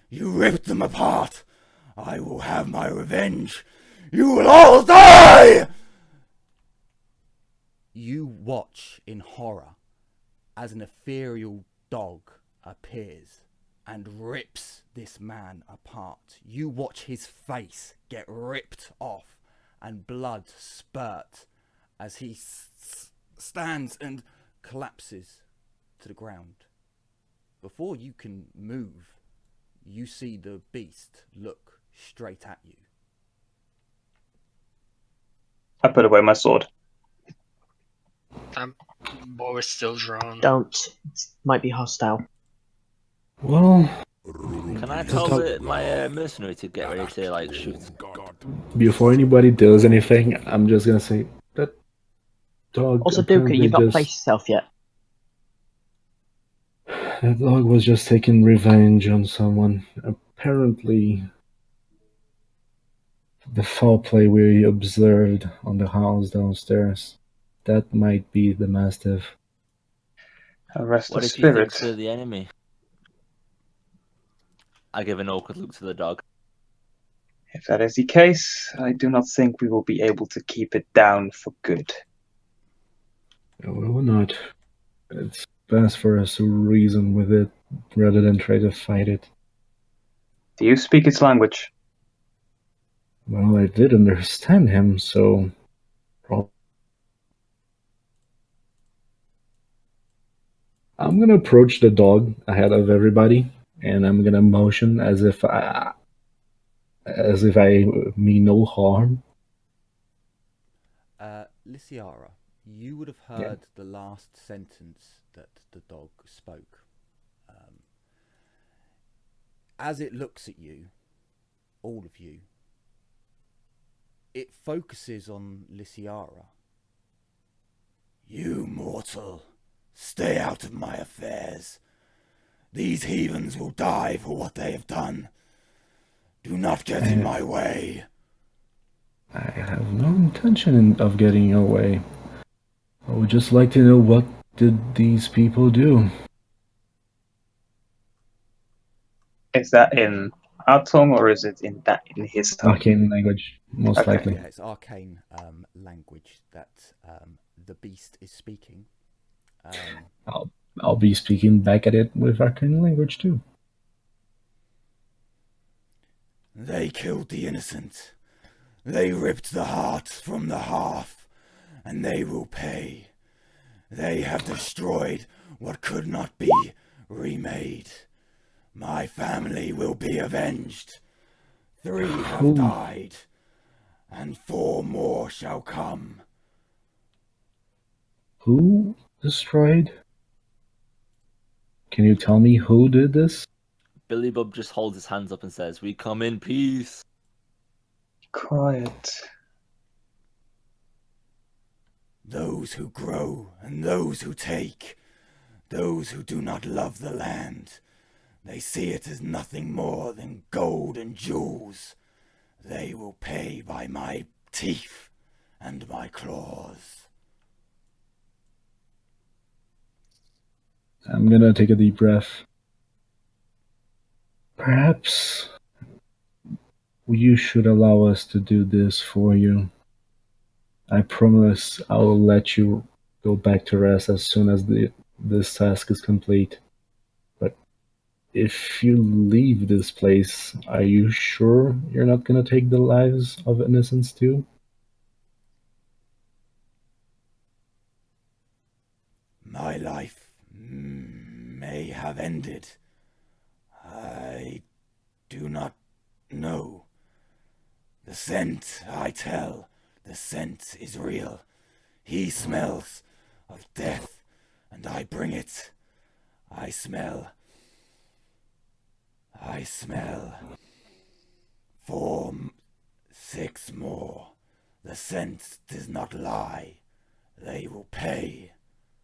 You ripped them apart. I will have my revenge. You will all die! You watch in horror as an ethereal dog appears and rips this man apart. You watch his face get ripped off and blood spurt as he stands and collapses to the ground. Before you can move, you see the beast look straight at you. I put away my sword. That bow is still drawn. Don't. It might be hostile. Well, Can I tell my mercenary to get ready to like shoot? before anybody does anything, I'm just gonna say that dog. Also, Duka, apparently you've not just- placed yourself yet. That dog was just taking revenge on someone. Apparently, the foul play we observed on the house downstairs, that might be the Mastiff. A rest What of if you think spirit. they're the enemy? I give an awkward look to the dog. If that is the case, I do not think we will be able to keep it down for good. Well, not. It's best for us to reason with it rather than try to fight it. Do you speak its language? Well, I did understand him, so... I'm gonna approach the dog ahead of everybody, and I'm gonna motion as if I mean no harm. Lysiara, you would have heard the last sentence that the dog spoke. As it looks at you, all of you, it focuses on Lysiara. You mortal, stay out of my affairs. These heathens will die for what they have done. Do not get in my way. I have no intention of getting your way. I would just like to know, what did these people do? Is that in our tongue, or is it in his tongue? Arcane language, most Okay. likely. Yeah, it's arcane language that the beast is speaking. I'll be speaking back at it with arcane language too. They killed the innocent. They ripped the heart from the hearth, and they will pay. They have destroyed what could not be remade. My family will be avenged. 3 have died, and 4 more shall come. Who destroyed? Can you tell me who did this? Billy Bob just holds his hands up and says, "We come in peace." Quiet. Those who grow and those who take. Those who do not love the land. They see it as nothing more than gold and jewels. They will pay by my teeth and my claws. I'm gonna take a deep breath. Perhaps you should allow us to do this for you. I promise I will let you go back to rest as soon as this task is complete. But if you leave this place, are you sure you're not gonna take the lives of innocents too? My life may have ended. I do not know. The scent, I tell, the scent is real. He smells of death, and I bring it. I smell 4, 6 more. The scent does not lie. They will pay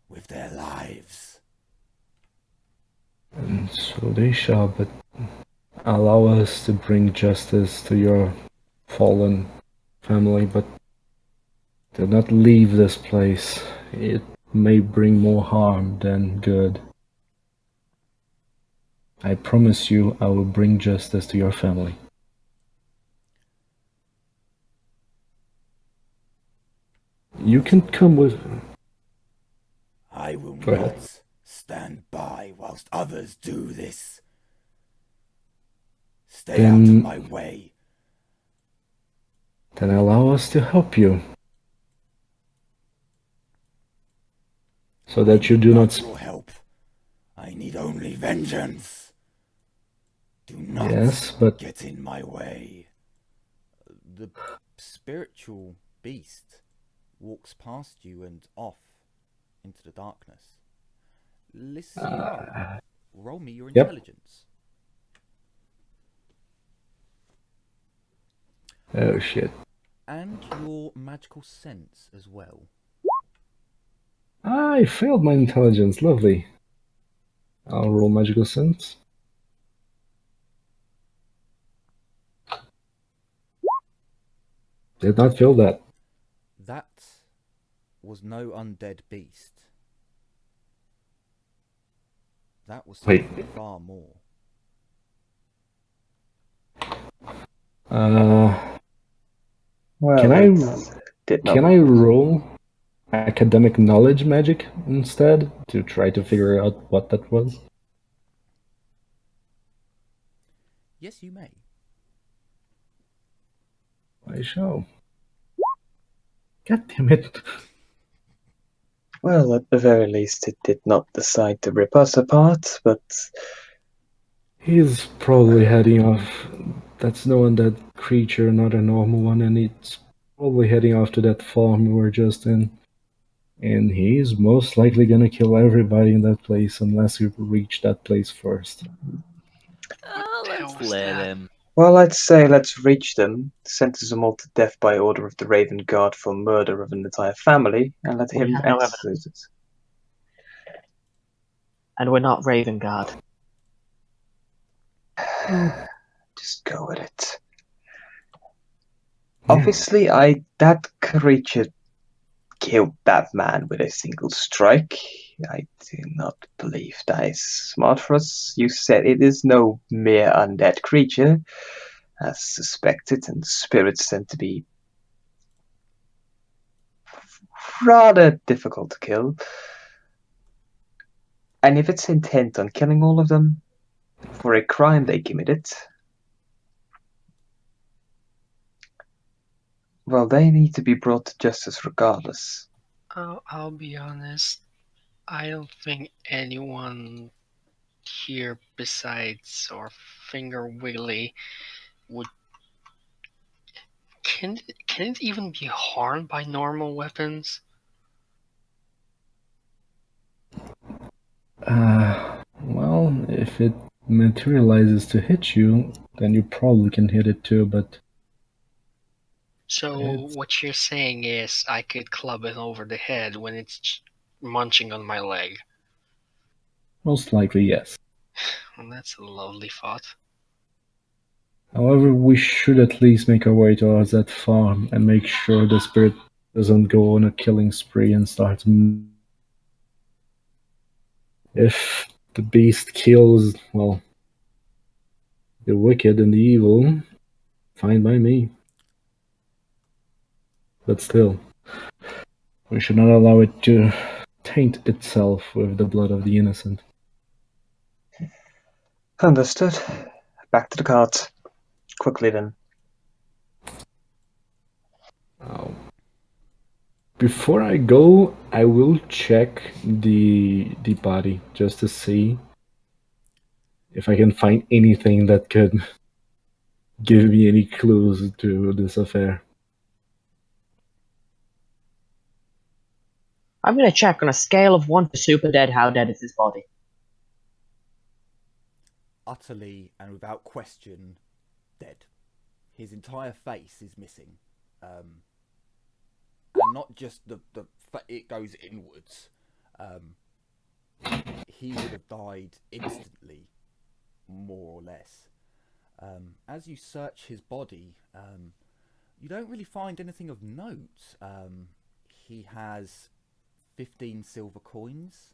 with their lives. And so they shall, but allow us to bring justice to your fallen family, but do not leave this place. It may bring more harm than good. I promise you I will bring justice to your family. You can come with... I will Go ahead. not stand by whilst others do this. Stay out of my way. Then allow us to help you. So that you do not... your help. I need only vengeance. Do not Yes, but... get in my way. The spiritual beast walks past you and off into the darkness. Listen, roll me your Yep. intelligence. Oh shit. And your magical sense as well. I failed my intelligence, lovely. I'll roll magical sense. Did not fail that. That was no undead beast. That was Wait. something far more. Well, Can I I roll academic knowledge magic instead to try to figure out what that was? Yes, you may. I shall. God damn it. Well, at the very least, it did not decide to rip us apart, but He's probably heading off. That's no undead creature, not a normal one, and it's probably heading off to that farm we were just in. And he's most likely gonna kill everybody in that place unless we reach that place first. Let's let him. well, I'd say let's reach them, sentence them all to death by order of the Raven Guard for murder of an entire family, and let We him have no execute it. And we're not Raven Guard. Just go with it. Obviously, that creature killed that man with a single strike. I do not believe that is smart for us. You said it is no mere undead creature, as suspected, and spirits tend to be rather difficult to kill. And if it's intent on killing all of them for a crime they committed, well, they need to be brought to justice regardless. I'll be honest. I don't think anyone here besides our finger wiggly would. Can it even be harmed by normal weapons? Well, if it materializes to hit you, then you probably can hit it too, but So It's- what you're saying is I could club it over the head when it's munching on my leg. most likely yes. Well, that's a lovely thought. However, we should at least make our way towards that farm and make sure the spirit doesn't go on a killing spree and start. If the beast kills, well, the wicked and the evil, fine by me. But still, we should not allow it to taint itself with the blood of the innocent. Understood. Back to the cart. Quickly then. Before I go, I will check the body just to see if I can find anything that could give me any clues to this affair. I'm gonna check on a scale of 1 to super dead, how dead is his body? Utterly and without question, dead. His entire face is missing. And not just it goes inwards. He would have died instantly, more or less. As you search his body, you don't really find anything of note. He has 15 silver coins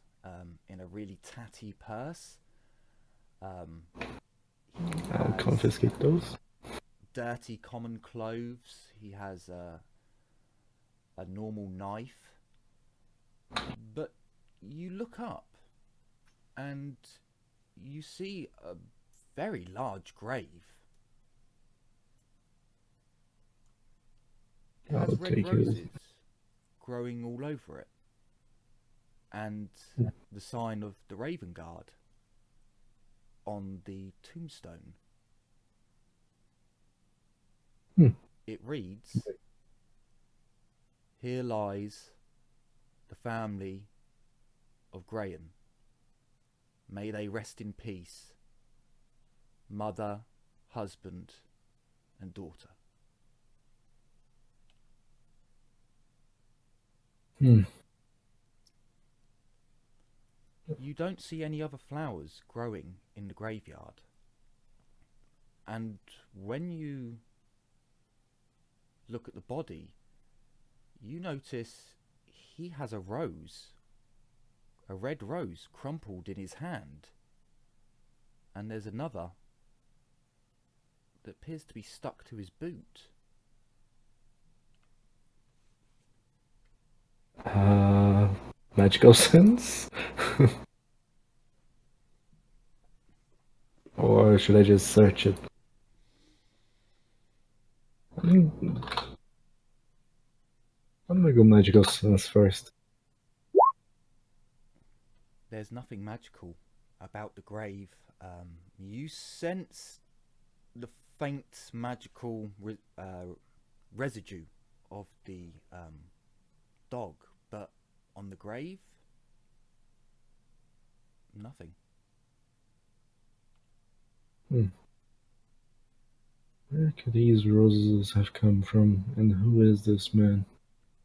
in a really tatty purse. I'll confiscate those. Dirty common clothes. He has a normal knife. But you look up and you see a very large grave. It has I'll red take roses it. growing all over it. And the sign of the Raven Guard on the tombstone. It reads, "Here lies the family of Graham. May they rest in peace. Mother, husband, and daughter." You don't see any other flowers growing in the graveyard. And when you look at the body, you notice he has a rose, a red rose crumpled in his hand. And there's another that appears to be stuck to his boot. Magical sense? Or should I just search it? I'm gonna go magical sense first. There's nothing magical about the grave. You sense the faint magical residue of the dog, but on the grave, nothing. Where could these roses have come from, and who is this man?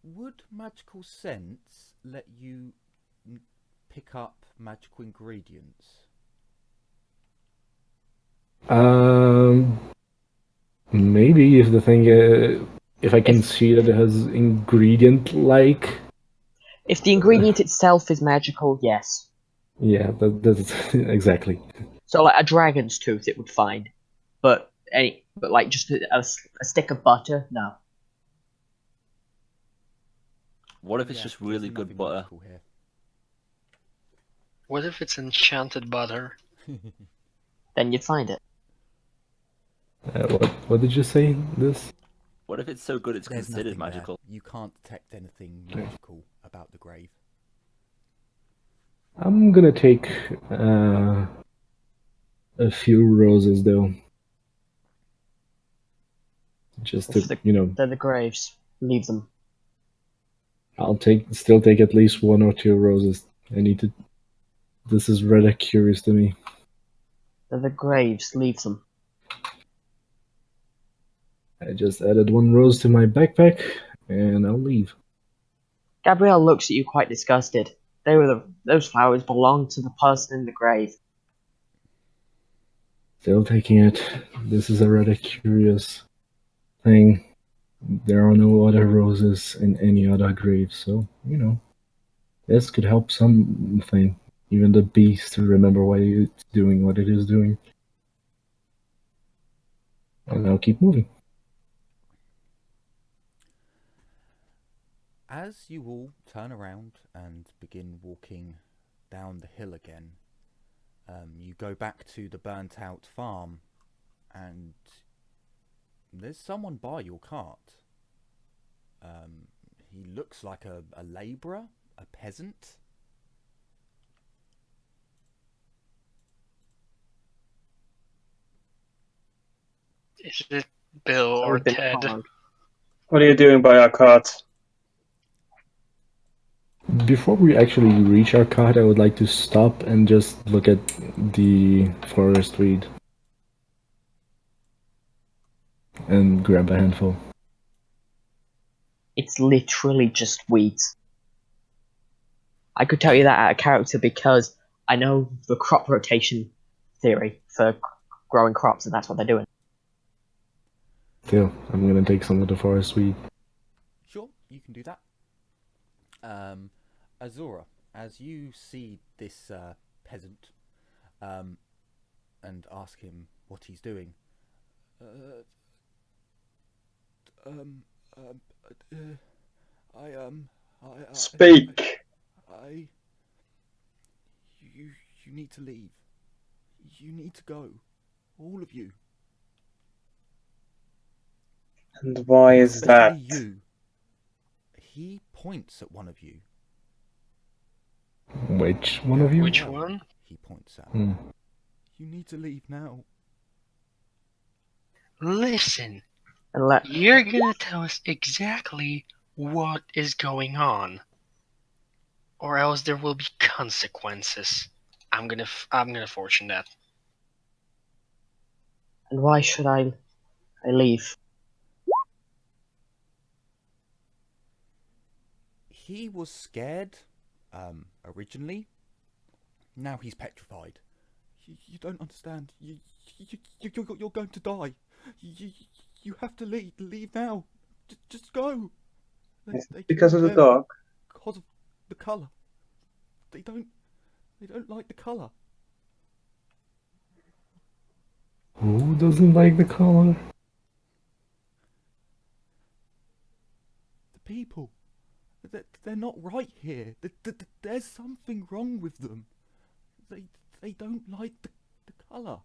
Would magical sense let you pick up magical ingredients? Maybe if the thing, if I can see that it has ingredient-like. If the ingredient itself is magical, yes. Yeah, that's exactly. So like a dragon's tooth, it would find, but like just a stick of butter, no. What if it's Yeah, just there's really good nothing butter? magical here. What if it's enchanted butter? Then you'd find it. What did you say? This? What if it's so good it's There's considered nothing there. magical? You can't detect anything magical about the grave. I'm gonna take a few roses though, just to They're the graves. Leave them. I'll still take at least 1 or 2 roses. I need to. This is rather curious to me. They're the graves. Leave them. I just added 1 rose to my backpack, and I'll leave. Gabrielle looks at you quite disgusted. Those flowers belong to the person in the grave. Still taking it. This is a rather curious thing. There are no other roses in any other grave, so, this could help something. Even the beast to remember why it's doing what it is doing. And I'll keep moving. As you all turn around and begin walking down the hill again, you go back to the burnt out farm, and there's someone by your cart. He looks like a labourer, a peasant. Is it Bill or I've been Ted? harmed. What are you doing by our cart? Before we actually reach our cart, I would like to stop and just look at the forest weed. And grab a handful. It's literally just weeds. I could tell you that out of character because I know the crop rotation theory for growing crops, and that's what they're doing. Still, I'm gonna take some of the forest weed. Sure, you can do that. Azura, as you see this peasant and ask him what he's doing, Speak! You need to leave. You need to go. All of you. And why is that? Especially you. He points at one of you. Which one of you? Which one? He points at. Hmm. You need to leave now. Listen, And you're gonna tell us exactly what is going on, or else there will be consequences. I'm gonna fortune that. and why should I leave? He was scared, originally. Now he's petrified. You don't understand. You're going to die. You have to leave. Leave now. Just go. They Because of the killed dog? Because of the colour. They don't like the colour. Who doesn't like the color? The people. They're not right here. There's something wrong with them. They don't like the colour.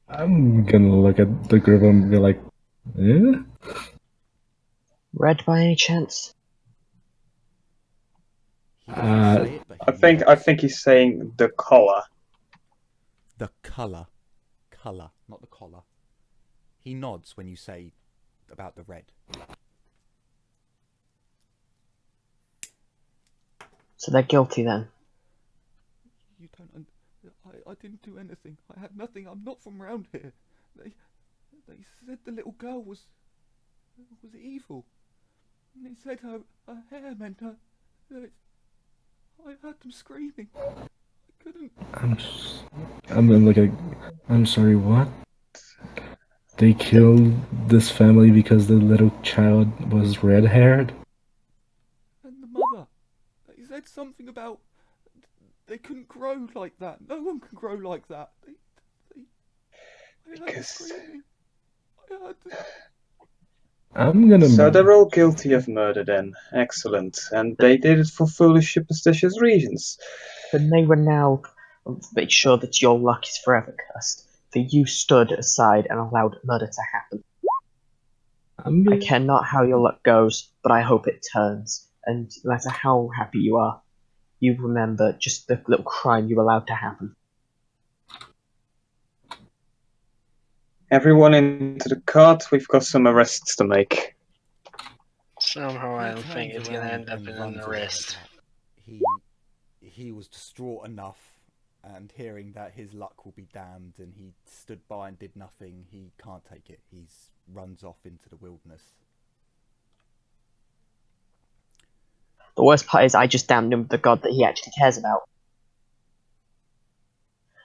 I'm gonna look at the group and be like, eh? Red by any chance? He doesn't say it, but he I think he's saying the collar. the colour, not the collar. He nods when you say about the red. So they're guilty then. You don't. I didn't do anything. I had nothing. I'm not from around here. They said the little girl was evil. And they said her hair meant her. I heard them screaming. I couldn't. I'm like, I'm sorry, what? They killed this family because the little child was red-haired? said something about they couldn't grow like that. No one can grow like that. I heard Because- screaming. I heard I'm gonna. So they're all guilty of murder then. Excellent. And they did it for foolish, superstitious reasons. Then they were now make sure that your luck is forever cursed. For you stood aside and allowed murder to happen. I'm I gonna. care not how your luck goes, but I hope it turns. And no matter how happy you are, you remember just the little crime you allowed to happen. Everyone into the cart, we've got some arrests to make. Somehow I He don't think turns it's gonna around end up and in an runs away. arrest. He was distraught enough, and hearing that his luck will be damned, and he stood by and did nothing. He can't take it. He runs off into the wilderness. The worst part is I just damned him with the god that he actually cares about.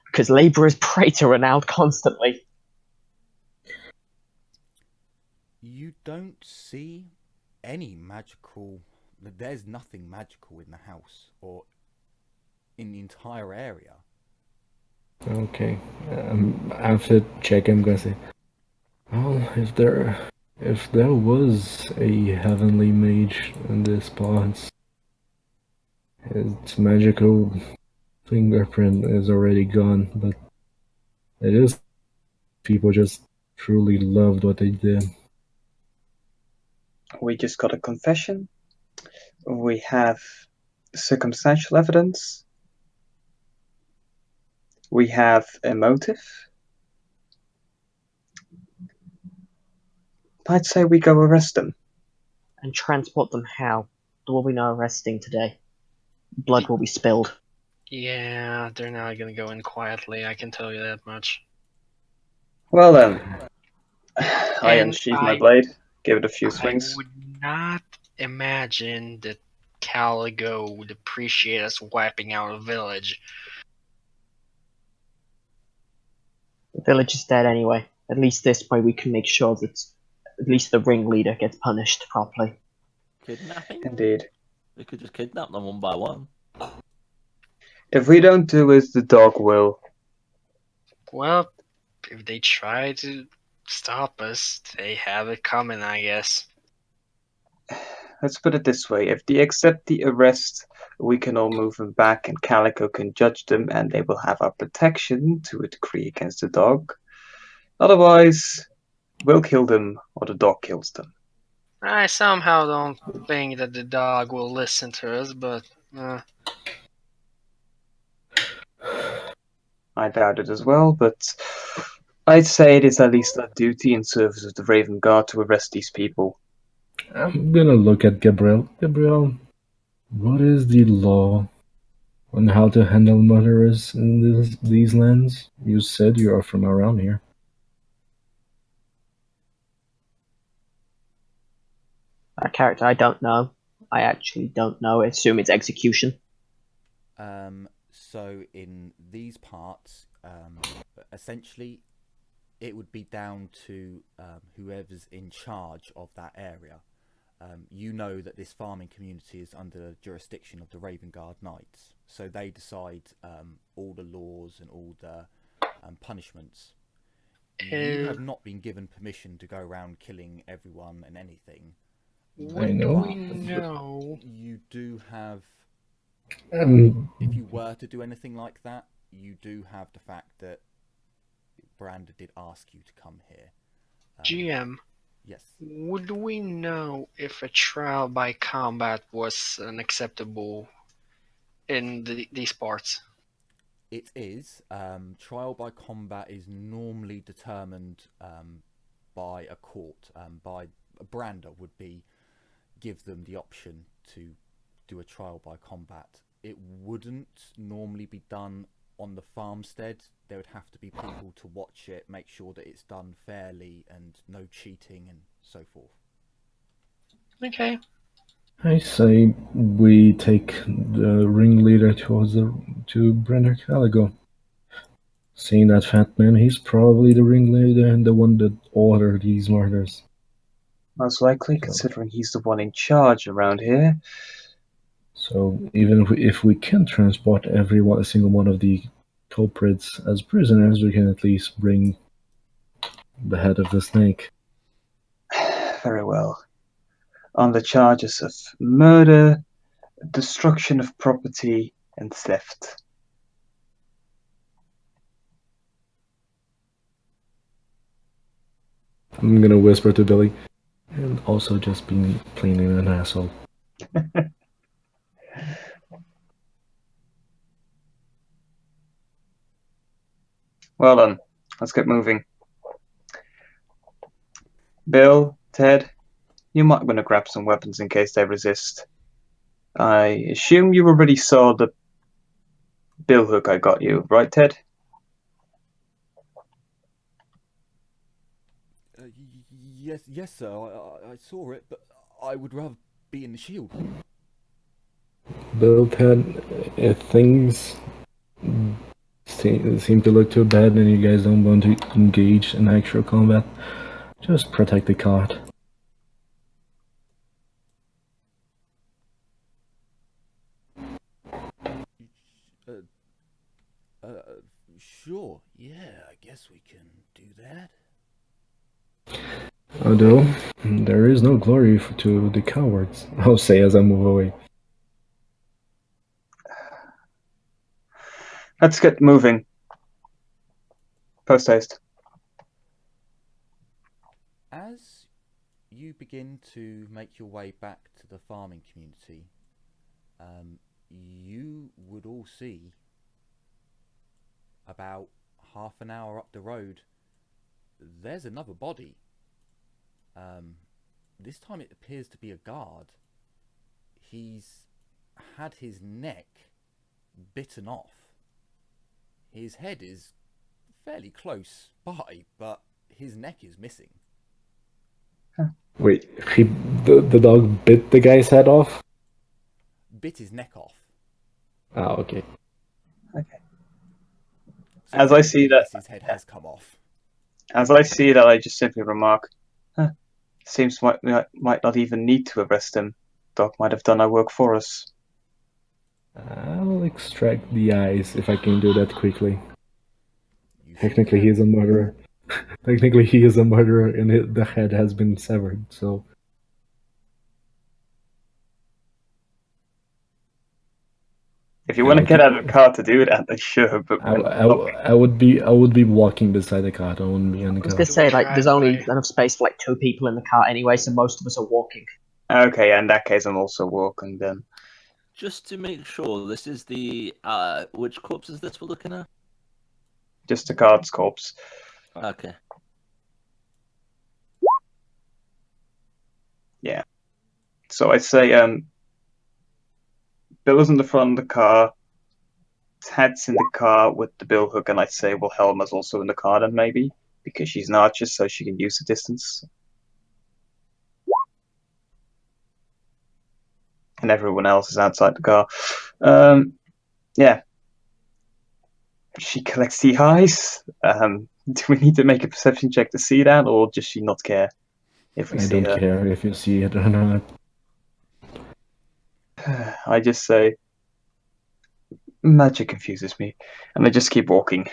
Because labourers pray to Ronald constantly. You don't see any magical... There's nothing magical in the house or in the entire area. Okay. After check, I'm gonna say, well, if there was a heavenly mage in this spot, its magical fingerprint is already gone. But it is people just truly loved what they did. We just got a confession. We have circumstantial evidence. We have a motive. I'd say we go arrest them. And transport them how? There will be no arresting today. Blood will be spilled. Yeah, they're not gonna go in quietly, I can tell you that much. Well then, I And unsheathe my blade, give it a few I swings. would not imagine that Caligo would appreciate us wiping out a village. The village is dead anyway. At least this way we can make sure that at least the ringleader gets punished properly. Kidnapping? Indeed. We could just kidnap them one by one. If we don't do it, the dog will. Well, if they try to stop us, they have it coming, I guess. Let's put it this way, if they accept the arrest, we can all move them back and Calico can judge them and they will have our protection to a degree against the dog. Otherwise, we'll kill them or the dog kills them. I somehow don't think that the dog will listen to us, but I doubt it as well, but I'd say it is at least our duty in service of the Raven Guard to arrest these people. I'm gonna look at Gabriel. Gabriel, what is the law on how to handle murderers in these lands? You said you are from around here. That character I don't know. I actually don't know. I assume it's execution. So in these parts, essentially, it would be down to whoever's in charge of that area. You know that this farming community is under the jurisdiction of the Raven Guard Knights, so they decide all the laws and all the punishments. You have not been given permission to go around killing everyone and anything. I know. we know? You do have... Um, if you were to do anything like that, you do have the fact that Branda did ask you to come here. GM, Yes. would we know if a trial by combat was unacceptable in these parts? It is. Trial by combat is normally determined by a court. By Branda would give them the option to do a trial by combat. It wouldn't normally be done on the farmstead. There would have to be people to watch it, make sure that it's done fairly and no cheating and so forth. Okay. I say we take the ringleader to Brenner Caligo. Seeing that fat man, he's probably the ringleader and the one that ordered these murders. Most likely, So- considering he's the one in charge around here. So even if we can't transport a single one of the culprits as prisoners, we can at least bring the head of the snake. Very well. On the charges of murder, destruction of property, and theft. I'm gonna whisper to Billy, and also just being plain an asshole. Well done. Let's get moving. Bill, Ted, you might want to grab some weapons in case they resist. I assume you already saw the billhook I got you, right, Ted? Yes, sir. I saw it, but I would rather be in the shield. Bill, Ted, if things seem to look too bad and you guys don't want to engage in actual combat, just protect the cart. Sure. Yeah, I guess we can do that. Although, there is no glory to the cowards, I'll say as I move away. Let's get moving. Post haste. As you begin to make your way back to the farming community, you would all see about half an hour up the road, there's another body. This time it appears to be a guard. He's had his neck bitten off. His head is fairly close by, but his neck is missing. Wait, the dog bit the guy's head off? Bit his neck off. Ah, okay. Okay. So As I see that, yes, his head has come off. As I see that, I just simply remark, seems we might not even need to arrest him. Doc might have done our work for us. I'll extract the eyes if I can do that quickly. You Technically, sure he's a murderer. Technically, he is a murderer, and the head has been severed. So, If you want to get out of the car to do that, then sure. But I would be walking beside the cart. I wouldn't be in the I was car. gonna say, like, there's only Driveway. enough space for like 2 people in the car anyway, so most of us are walking. okay, in that case, I'm also walking then. Just to make sure, this is the which corpse is this we're looking at? Just a guard's corpse. Okay. Yeah. So I'd say Bill is in the front of the car. Ted's in the car with the bill hook, and I'd say, well, Helma's also in the car then, maybe, because she's an archer, so she can use the distance. And everyone else is outside the car. Yeah. She collects the eyes. Do we need to make a perception check to see that, or does she not care if we I see don't her? care if you see it or not. I just say, magic confuses me, and I just keep walking.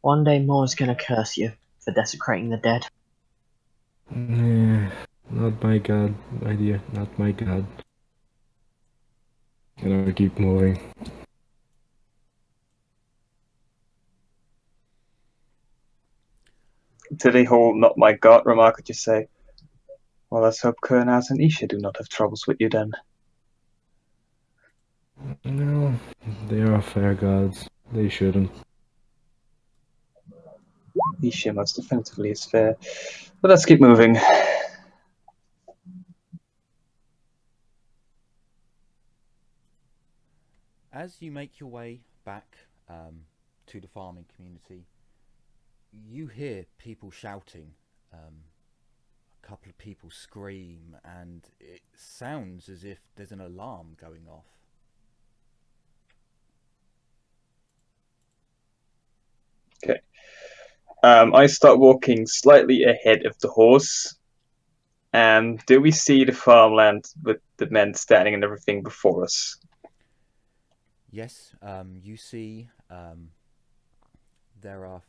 One day Moore's gonna curse you for desecrating the dead. Not my god, my dear, not my god. And I keep moving. To the whole "not my god" remark, I just say, well, let's hope Kernaz and Isha do not have troubles with you then. No, they are fair gods. They shouldn't. Isha most definitively is fair. But let's keep moving. As you make your way back to the farming community, you hear people shouting. A couple of people scream, and it sounds as if there's an alarm going off. Okay. I start walking slightly ahead of the horse, And do we see the farmland with the men standing and everything before us? Yes, you see there are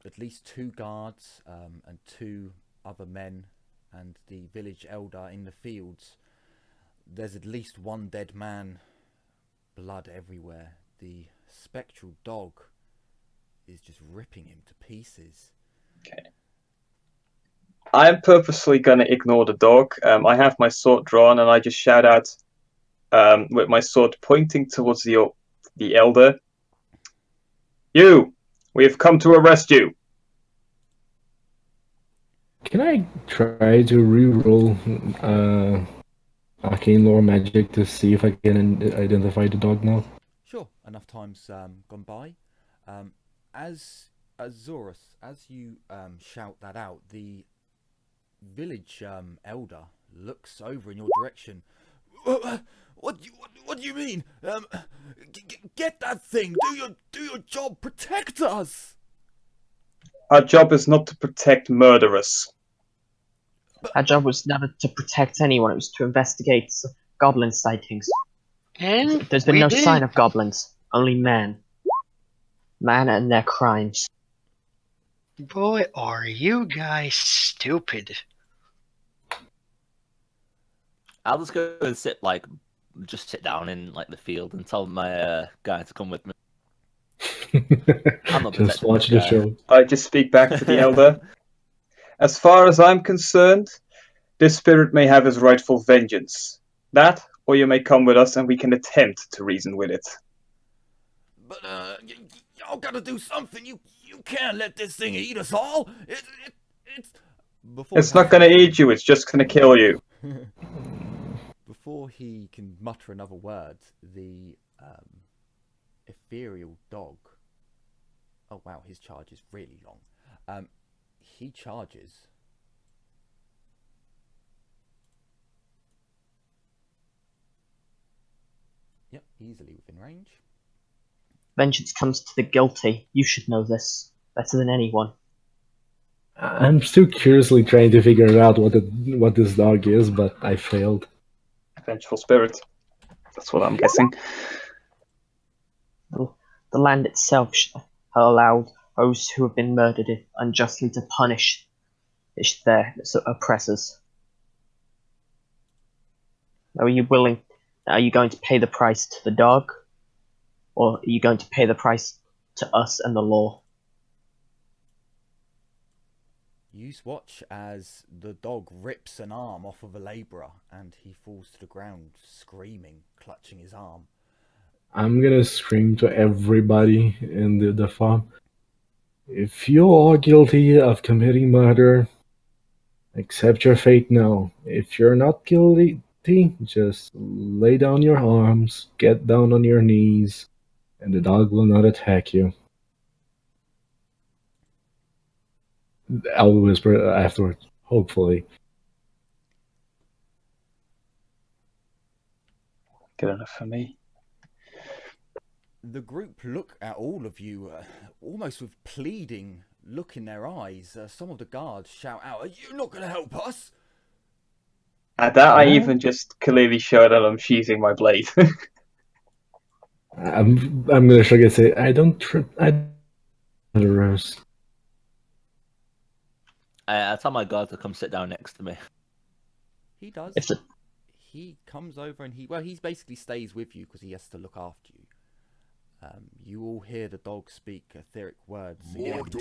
at least 2 guards and 2 other men and the village elder in the fields. There's at least 1 dead man, blood everywhere. The spectral dog is just ripping him to pieces. Okay. I'm purposely going to ignore the dog. I have my sword drawn and I just shout out with my sword pointing towards the elder. You! We have come to arrest you! Can I try to re-roll arcane lore magic to see if I can identify the dog now? Sure, enough time's gone by. As Zorus, as you shout that out, the village elder looks over in your direction. What do you mean? Get that thing! Do your job! Protect us! Our job is not to protect murderers. Our job was never to protect anyone, it was to investigate goblin sightings. And There's been we no did. sign of goblins, only man. Man and their crimes. Boy, are you guys stupid. I'll just go and just sit down in like the field and tell my guy to come with me. I'm not Just protecting watch this the guy. show. I just speak back to the elder. As far as I'm concerned, this spirit may have his rightful vengeance. That, or you may come with us and we can attempt to reason with it. But y'all gotta do something. You can't let this thing eat us all. It's before It's not going to eat you, it's just going to kill you. Before he can mutter another word, the ethereal dog. Oh wow, his charge is really long. He charges. Yep, easily within range. Vengeance comes to the guilty. You should know this better than anyone. I'm still curiously trying to figure out what this dog is, but I failed. Vengeful spirit. That's what I'm guessing. The land itself allowed those who have been murdered unjustly to punish their oppressors. Are you willing? Are you going to pay the price to the dog? Or are you going to pay the price to us and the law? You watch as the dog rips an arm off of a labourer and he falls to the ground screaming, clutching his arm. I'm gonna scream to everybody in the farm. If you are guilty of committing murder, accept your fate now. If you're not guilty, just lay down your arms, get down on your knees, and the dog will not attack you. I'll whisper afterwards, hopefully. Good enough for me. The group look at all of you almost with pleading look in their eyes. Some of the guards shout out, "Are you not going to help us?" At that, I even just clearly show that I'm sheathing my blade. I'm gonna shrug and say, I don't rose. I tell my guard to come sit down next to me. He does. He comes over and he basically stays with you because he has to look after you. You all hear the dog speak etheric words. What's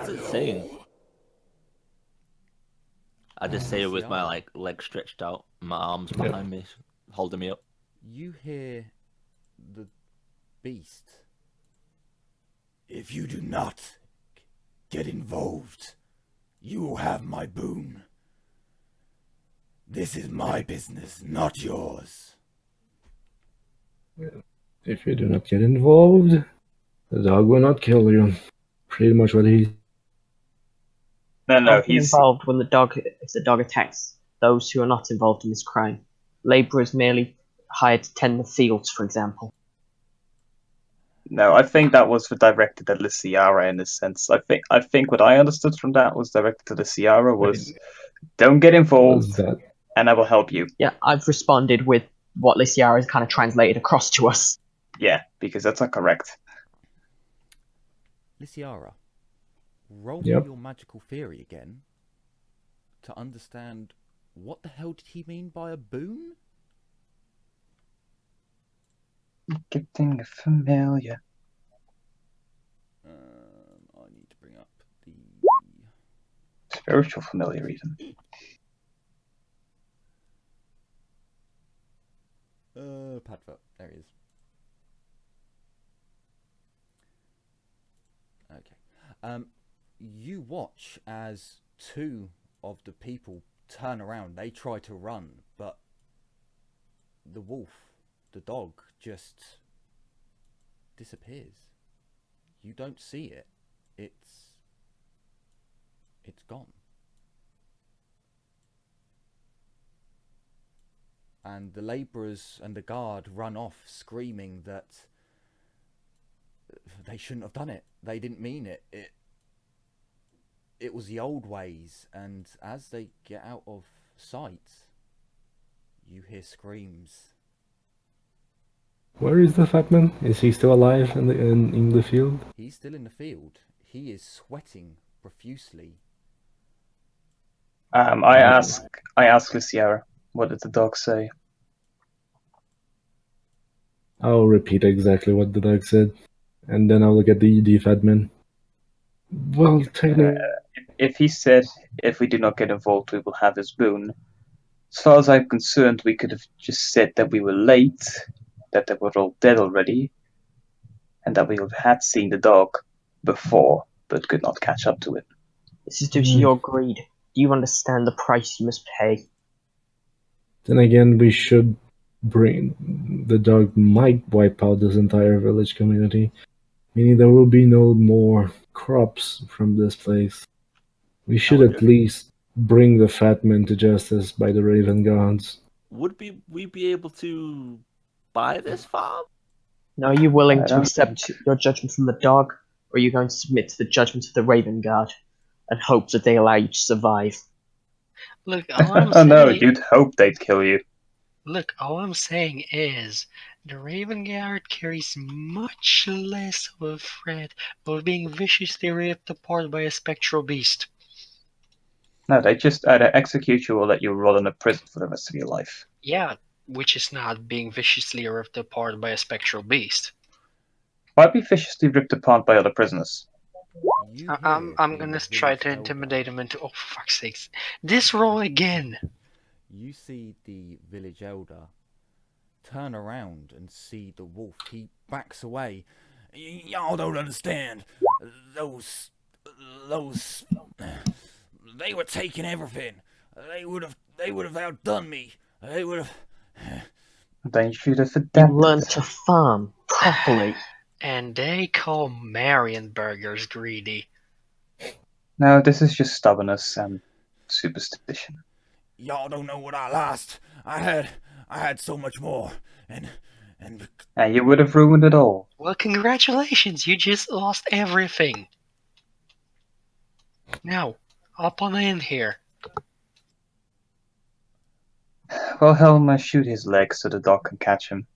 it saying? I just say it with my legs stretched out, my arms behind me, holding me up. You hear the beast. If you do not get involved, you will have my boon. This is my business, not yours. If you do not get involved, the dog will not kill you. Pretty much what he... No, he's involved if the dog attacks those who are not involved in this crime. Labourers merely hired to tend the fields, for example. No, I think that was directed at Lysiara in a sense. I think what I understood from that was directed to Lysiara was, don't get Was involved, that and I will help you. Yeah, I've responded with what Lysiara has kind of translated across to us. Yeah, because that's not correct. Lysiara, roll Yep. me your magical theory again to understand what the hell did he mean by a boon? Getting familiar. I need to bring up the... Spiritual familiar, even. Padfoot, there he is. Okay. You watch as two of the people turn around. They try to run, but the wolf, the dog, just disappears. You don't see it. It's gone. And the labourers and the guard run off screaming that they shouldn't have done it. They didn't mean it. It was the old ways. And as they get out of sight, you hear screams. Where is the fat man? Is he still alive in the field? He's still in the field. He is sweating profusely. I ask Lysiara, what did the dog say? I'll repeat exactly what the dog said, and then I'll look at the fat man. Well, technically, If he said, if we do not get involved, we will have his boon. As far as I'm concerned, we could have just said that we were late, that they were all dead already, and that we had seen the dog before, but could not catch up to it. This is due to your greed. Do you understand the price you must pay? then again, we should bring the dog might wipe out this entire village community, meaning there will be no more crops from this place. We should at least bring the fat man to justice by the Raven Gods. Would we be able to buy this farm? Now, are you willing I to don't accept your judgment from the dog, or are you going to submit to the judgment of the Raven Guard and hope that they allow you to survive? Look, all I'm Oh saying, no, you'd hope they'd kill you. look, all I'm saying is the Raven Guard carries much less of a threat of being viciously ripped apart by a spectral beast. No, they just either execute you or let you rot in a prison for the rest of your life. Yeah, which is not being viciously ripped apart by a spectral beast. Might be viciously ripped apart by other prisoners. You I'm hear gonna the try village to elder. intimidate him into. Oh, for fuck's sakes! This roll again. You see the village elder turn around and see the wolf. He backs away. Y'all don't understand. Those, they were taking everything. They would have outdone me. They would have. Then you should have You adapted. learn to farm properly. And they call Marienburgers greedy. No, this is just stubbornness and superstition. Y'all don't know what I lost. I had so much more, and And you would have ruined it all. Well, congratulations! You just lost everything. Now, up on in here. Well, Helma, shoot his leg so the dog can catch him.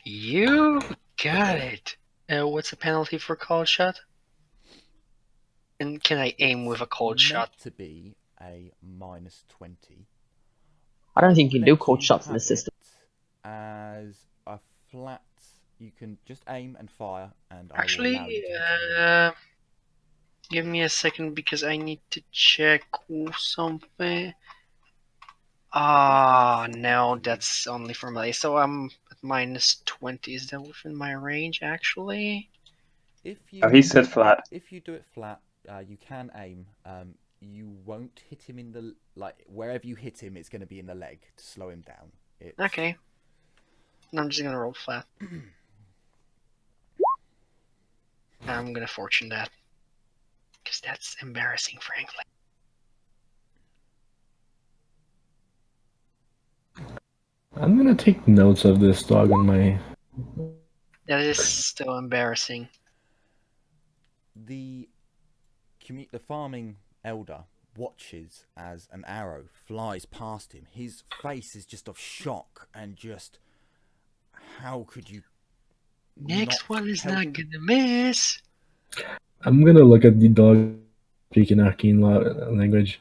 You got it. What's the penalty for cold shot? And can I aim with a cold meant shot? to be a -20. I don't think you can do Let cold you shots in have the system. it as a flat. You can just aim and fire, and Actually, I will allow you to continue. give me a second because I need to check something. Ah, no, that's only for melee. So I'm at -20. Is that within my range, actually? If you Oh, he said flat. if you do it flat, you can aim. You won't hit him in the wherever you hit him, it's going to be in the leg to slow him down. Okay. I'm just gonna roll flat. I'm gonna fortune that. Because that's embarrassing, frankly. I'm gonna take notes of this dog on my That is still embarrassing. The farming elder watches as an arrow flies past him. His face is just of shock and just, how could you? Next not one is help? not gonna miss. I'm gonna look at the dog speaking Arcane language.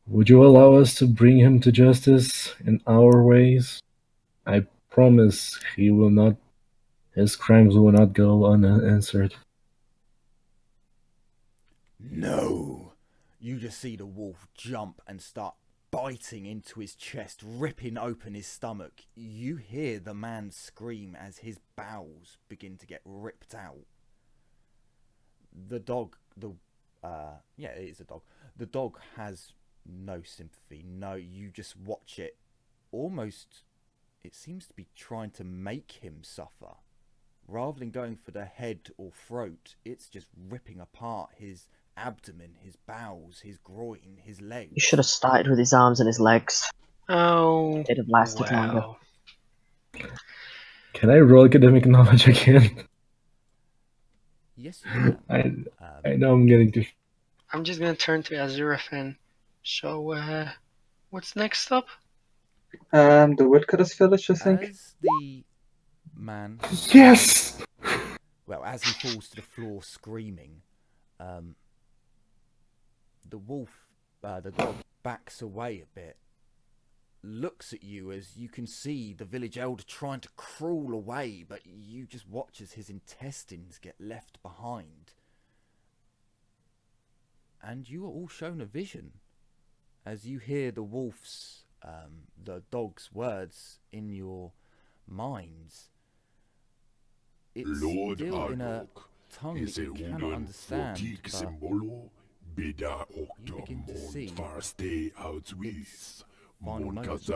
Would you allow us to bring him to justice in our ways? I promise his crimes will not go unanswered. No! You just see the wolf jump and start biting into his chest, ripping open his stomach. You hear the man scream as his bowels begin to get ripped out. The dog, it is a dog. The dog has no sympathy. No, you just watch it. Almost, it seems to be trying to make him suffer. Rather than going for the head or throat, it's just ripping apart his abdomen, his bowels, his groin, his legs. You should have started with his arms and his legs. Oh, It'd have lasted longer. wow. Can I roll academic knowledge again? Yes, you can. I know I'm getting too. I'm just gonna turn to Azuraphane. So, what's next up? The woodcutter's village, I think. As the man, Yes! well, as he falls to the floor screaming, the dog backs away a bit, looks at you as you can see the village elder trying to crawl away, but you just watch as his intestines get left behind. And you are all shown a vision as you hear the dog's words in your minds. It's Lord still in a Ardok, tongue that you cannot understand, but you begin to see its final moments.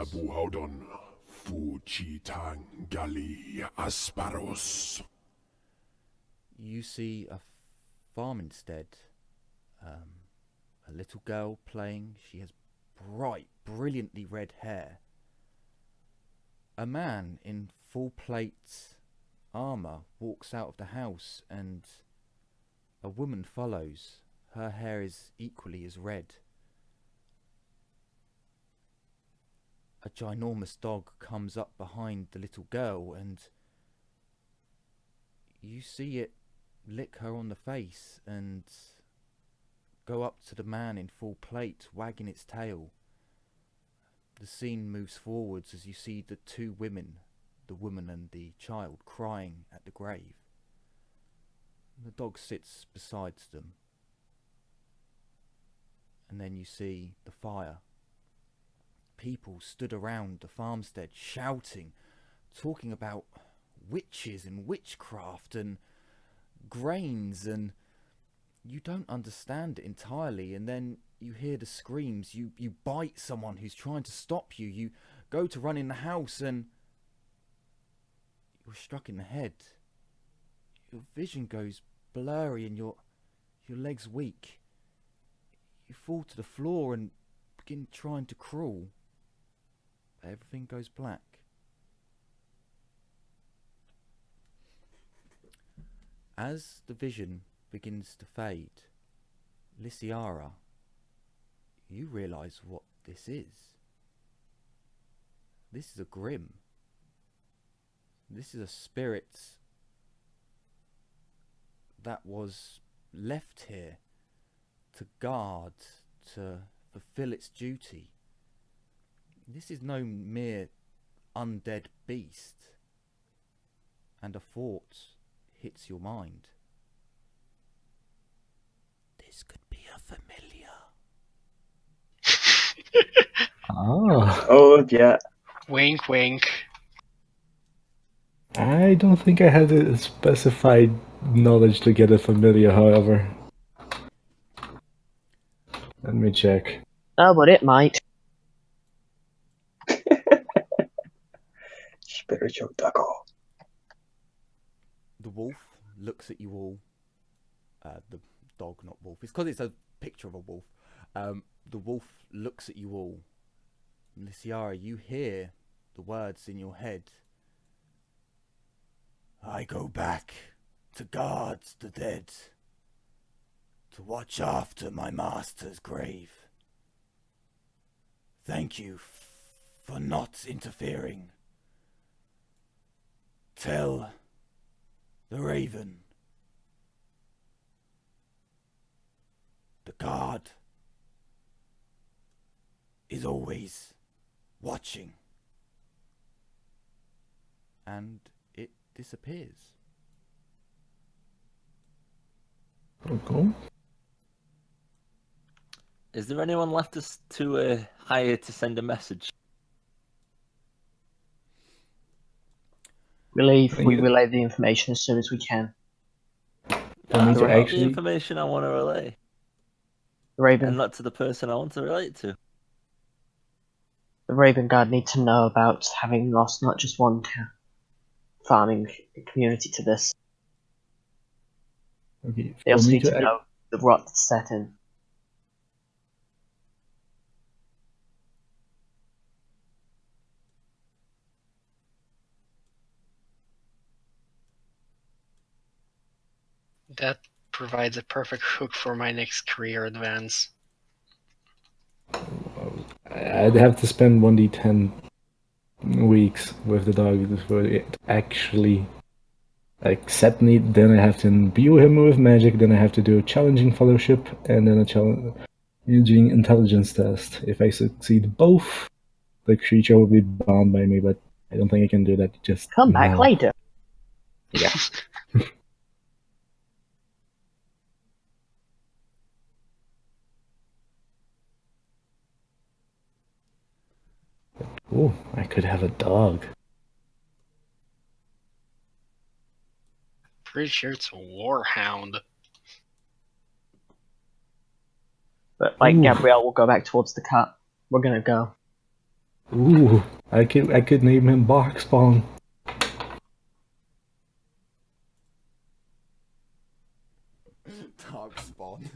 You see a farm instead. A little girl playing. She has bright, brilliantly red hair. A man in full plate armour walks out of the house and a woman follows. Her hair is equally as red. A ginormous dog comes up behind the little girl and you see it lick her on the face and go up to the man in full plate, wagging its tail. The scene moves forwards as you see the two women, the woman and the child, crying at the grave. The dog sits beside them. And then you see the fire. People stood around the farmstead shouting, talking about witches and witchcraft and grains, and you don't understand it entirely. And then you hear the screams. You bite someone who's trying to stop you. You go to run in the house and you're struck in the head. Your vision goes blurry and your legs weak. You fall to the floor and begin trying to crawl. Everything goes black. As the vision begins to fade, Lysiara, you realise what this is. This is a Grim. This is a spirit that was left here to guard, to fulfill its duty. This is no mere undead beast. And a thought hits your mind. This could be a familiar. Oh. Oh, yeah. Wink, wink. I don't think I had a specified knowledge to get a familiar, however. Let me check. Oh, but it might. Spiritual doggo. The wolf looks at you all. The dog, not wolf. It's because it's a picture of a wolf. The wolf looks at you all. Lysiara, you hear the words in your head. I go back to guard the dead, to watch after my master's grave. Thank you for not interfering. Tell the raven, the guard is always watching. And it disappears. Okay. Is there anyone left to hire to send a message? We relay the information as soon as we can. For me That's to not the actually, information I want to relay, The Raven, and not to the person I want to relate to. the Raven Guard need to know about having lost not just one farming community to this. okay, They for also me need to know the rot that's set in. That provides a perfect hook for my next career advance. I'd have to spend 1d10 weeks with the dog for it actually accept me. Then I have to imbue him with magic. Then I have to do a challenging fellowship and then a challenging intelligence test. If I succeed both, the creature will be bound by me. But I don't think I can do that just Come back now. later. Yeah. Oh, I could have a dog. Pretty sure it's a warhound. But like Ooh. Gabrielle will go back towards the cut. We're gonna go. Ooh, I could name him Boxbong. Dark spawn.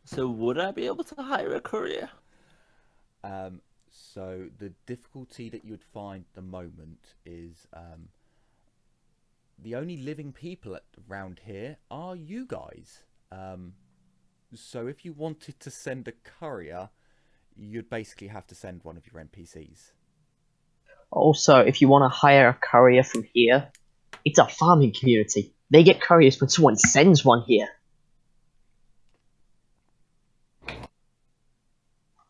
So would I be able to hire a courier? So the difficulty that you'd find at the moment is the only living people around here are you guys. So if you wanted to send a courier, you'd basically have to send one of your NPCs. Also, if you want to hire a courier from here, it's a farming community. They get couriers when someone sends one here.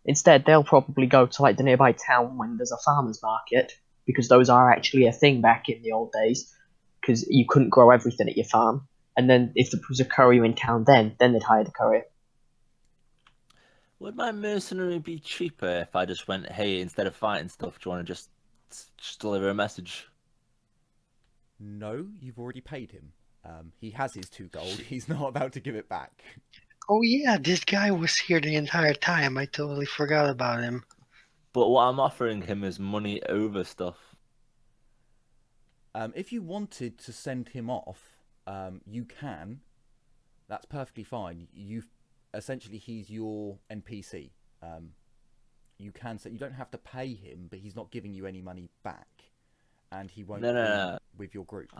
Instead, they'll probably go to like the nearby town when there's a farmer's market, because those are actually a thing back in the old days, because you couldn't grow everything at your farm. And then if there was a courier in town then they'd hire the courier. Would my mercenary be cheaper if I just went, hey, instead of fighting stuff, do you want to just deliver a message? No, you've already paid him. He has his 2 gold. He's not about to give it back. Oh yeah, this guy was here the entire time. I totally forgot about him. But what I'm offering him is money over stuff. If you wanted to send him off, you can. That's perfectly fine. Essentially, he's your NPC. You can say you don't have to pay him, but he's not giving you any money back, and he won't be with your group.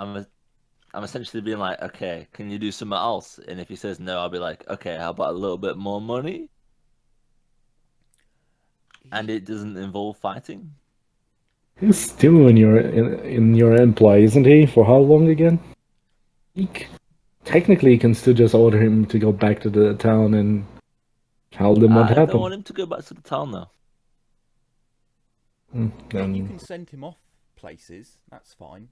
I'm essentially being like, okay, can you do something else? And if he says no, I'll be like, okay, how about a little bit more money? And it doesn't involve fighting? He's still in your employ, isn't he? For how long again? Technically, you can still just order him to go back to the town and tell them what I happened. don't want him to go back to the town, though. Yeah, you can send him off places. That's fine.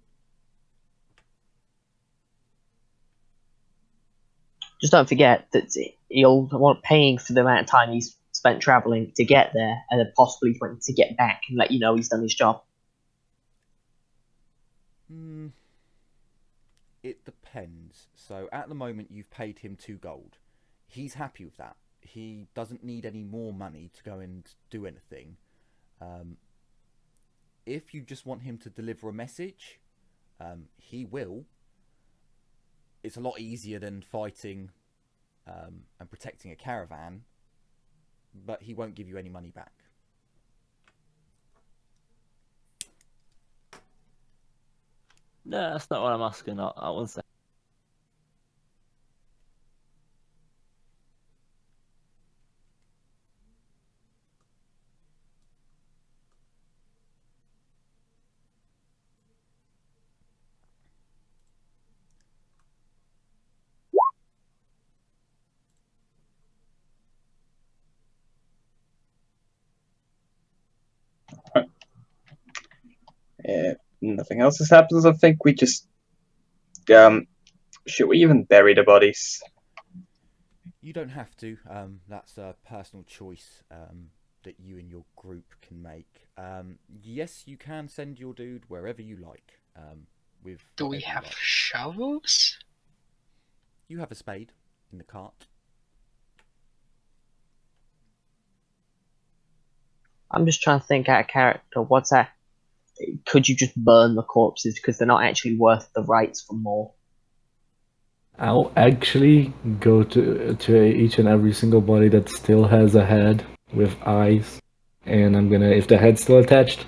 Just don't forget that he'll want paying for the amount of time he's spent travelling to get there, and then possibly when to get back and let you know he's done his job. It depends. So at the moment, you've paid him 2 gold. He's happy with that. He doesn't need any more money to go and do anything. If you just want him to deliver a message, he will. It's a lot easier than fighting and protecting a caravan, but he won't give you any money back. No, that's not what I'm asking. I won't say. Nothing else has happened. I think we just should we even bury the bodies? You don't have to. That's a personal choice that you and your group can make. Yes, you can send your dude wherever you like. With Do we whatever you have like. shovels? You have a spade in the cart. I'm just trying to think out of character. What's that? Could you just burn the corpses because they're not actually worth the rights for more? I'll actually go to each and every single body that still has a head with eyes, and I'm gonna, if the head's still attached,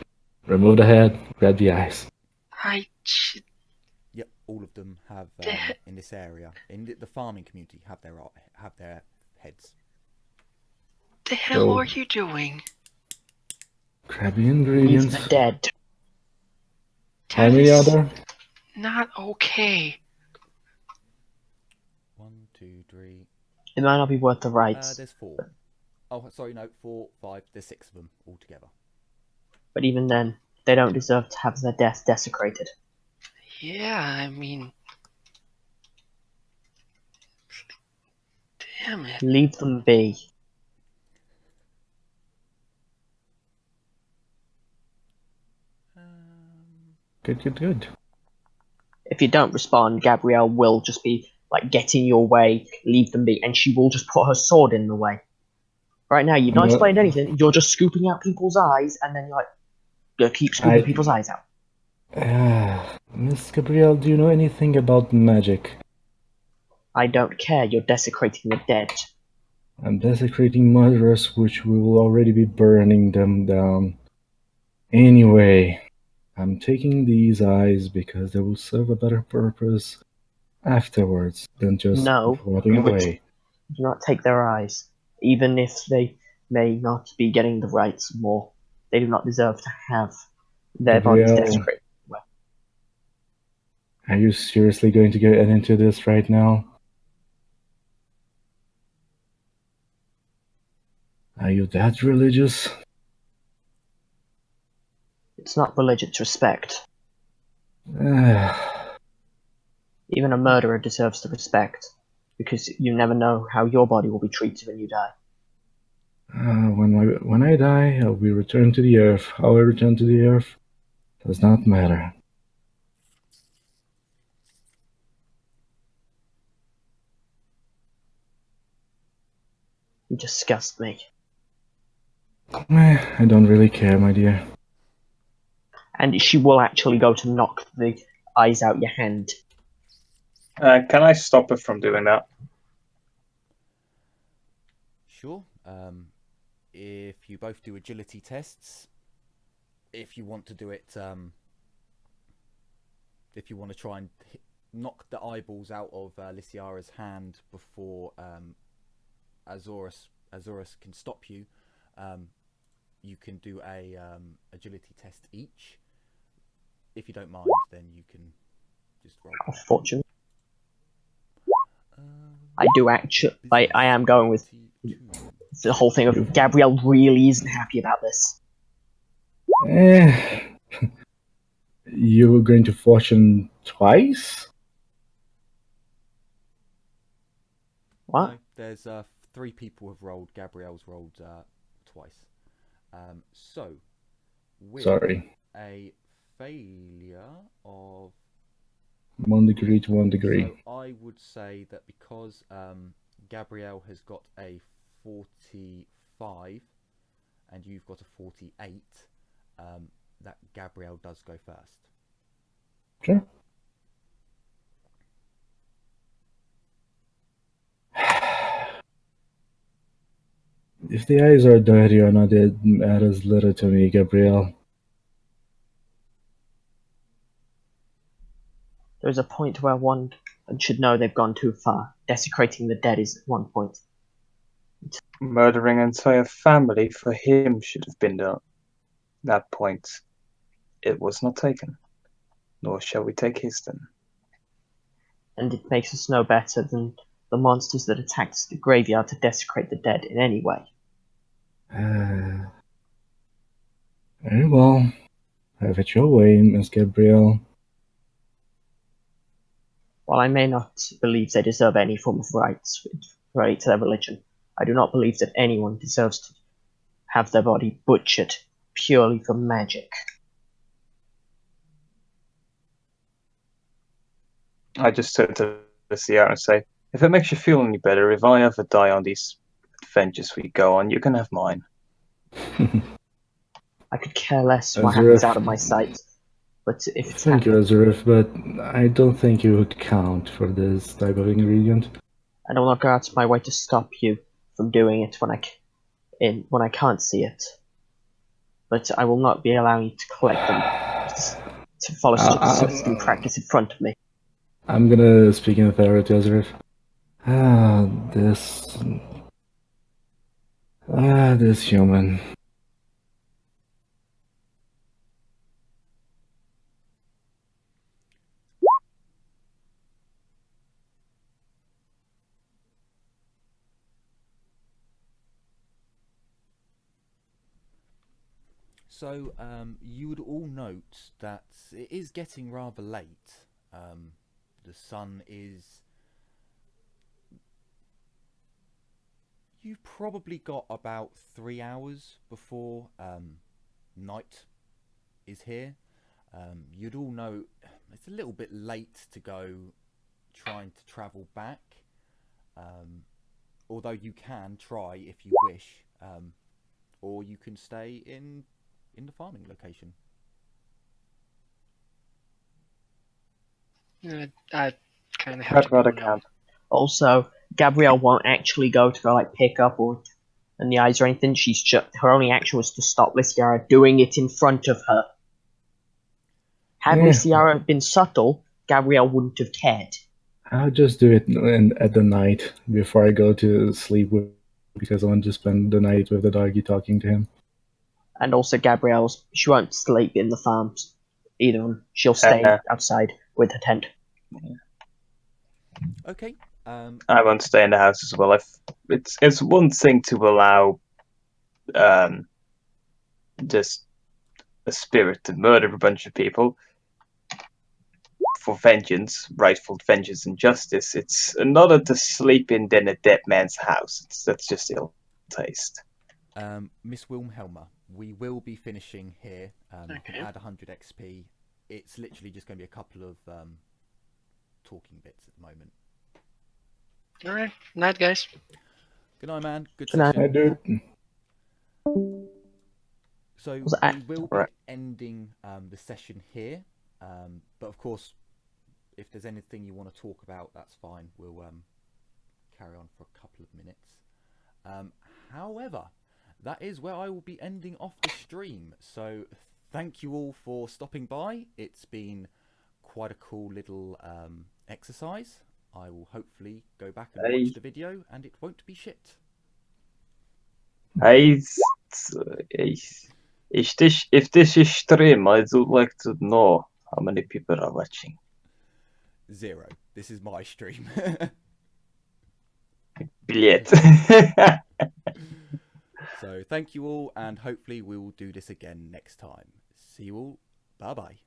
remove the head, grab the eyes. Yep, all of them have in this area, in the farming community, have their heads. The hell So- are you doing? Grab the Leave ingredients. the dead. How many That are is there? not okay. 1, 2, 3. It might not be worth the rights. There's 4. Oh, sorry, no, 4, 5. There's 6 of them altogether. But even then, they don't deserve to have their death desecrated. Yeah, I mean... Damn it. Leave them be. Good. If you don't respond, Gabrielle will just be like, get in your way, leave them be, and she will just put her sword in the way. Right now, you've not explained anything, you're just scooping out people's eyes, and then you're like, you keep scooping people's eyes out. Miss Gabrielle, do you know anything about magic? I don't care, you're desecrating the dead. I'm desecrating murderers, which we will already be burning them down. Anyway, I'm taking these eyes because they will serve a better purpose afterwards than just rotting away. Do not take their eyes. Even if they may not be getting the rights more, they do not deserve to have their bodies Gabrielle, desecrated. Are you seriously going to get into this right now? Are you that religious? It's not religious respect. Ah, Even a murderer deserves the respect, because you never know how your body will be treated when you die. when I die, I'll be returned to the earth. How I return to the earth does not matter. You disgust me. I don't really care, my dear. And she will actually go to knock the eyes out your hand. Can I stop her from doing that? Sure. If you both do agility tests, if you want to do it, if you want to try and knock the eyeballs out of Lysiara's hand before Azorus can stop you, you can do a agility test each. If you don't mind, then you can just roll. How fortunate. I do actually. I am going with the whole thing of Gabrielle really isn't happy about this. You were going to fortune twice? What? No, there's 3 people have rolled. Gabrielle's rolled twice. So, with Sorry. a failure of 1 degree to 1 degree. So I would say that because Gabrielle has got a 45 and you've got a 48, that Gabrielle does go first. Sure. If the eyes are dirty or not, it matters little to me, Gabrielle. There's a point where one should know they've gone too far. Desecrating the dead is at one point. Murdering an entire family for him should have been that point. It was not taken. Nor shall we take his then. And it makes us no better than the monsters that attacked the graveyard to desecrate the dead in any way. Very well. Have it your way, Miss Gabrielle. While I may not believe they deserve any form of rights related to their religion, I do not believe that anyone deserves to have their body butchered purely for magic. I just turn to the Sierra and say, if it makes you feel any better, if I ever die on these adventures we go on, you can have mine. I could care less what happens out of my sight, but if it's Thank you, Azurif, but I don't think you would count for this type of ingredient. I will not go out of my way to stop you from doing it when I can't see it. But I will not be allowing you to collect them, to follow such a disgusting practice in front of me. I'm gonna speak in authority, Azurif. This human. So, you would all note that it is getting rather late. The sun is... You've probably got about 3 hours before night is here. You'd all know it's a little bit late to go trying to travel back. Although you can try if you wish. Or you can stay in the farming location. I kind of have I'd rather to go. camp. Also, Gabrielle won't actually go to go pick up or in the eyes or anything. Her only action was to stop Lyciara doing it in front of her. Had Lyciara been subtle, Gabrielle wouldn't have cared. I'll just do it at the night before I go to sleep, because I want to spend the night with the doggy talking to him. And also, she won't sleep in the farms either. She'll stay outside with her tent. Okay. I won't stay in the house as well. It's one thing to allow just a spirit to murder a bunch of people for vengeance, rightful vengeance and justice. It's another to sleep in a dead man's house. That's just ill taste. Miss Wilhelma, we will be finishing here. You Okay. can add 100 XP. It's literally just going to be a couple of talking bits at the moment. Alright, night, guys. Good night, man. Good Good night. session. I do. So Was that- we will be Right. ending the session here. But of course, if there's anything you want to talk about, that's fine. We'll carry on for a couple of minutes. However, that is where I will be ending off the stream. So thank you all for stopping by. It's been quite a cool little exercise. I will hopefully go back and watch the video and it won't be shit. If this is stream, I would like to know how many people are watching. 0. This is my stream. Billet. So thank you all, and hopefully we will do this again next time. See you all. Bye bye.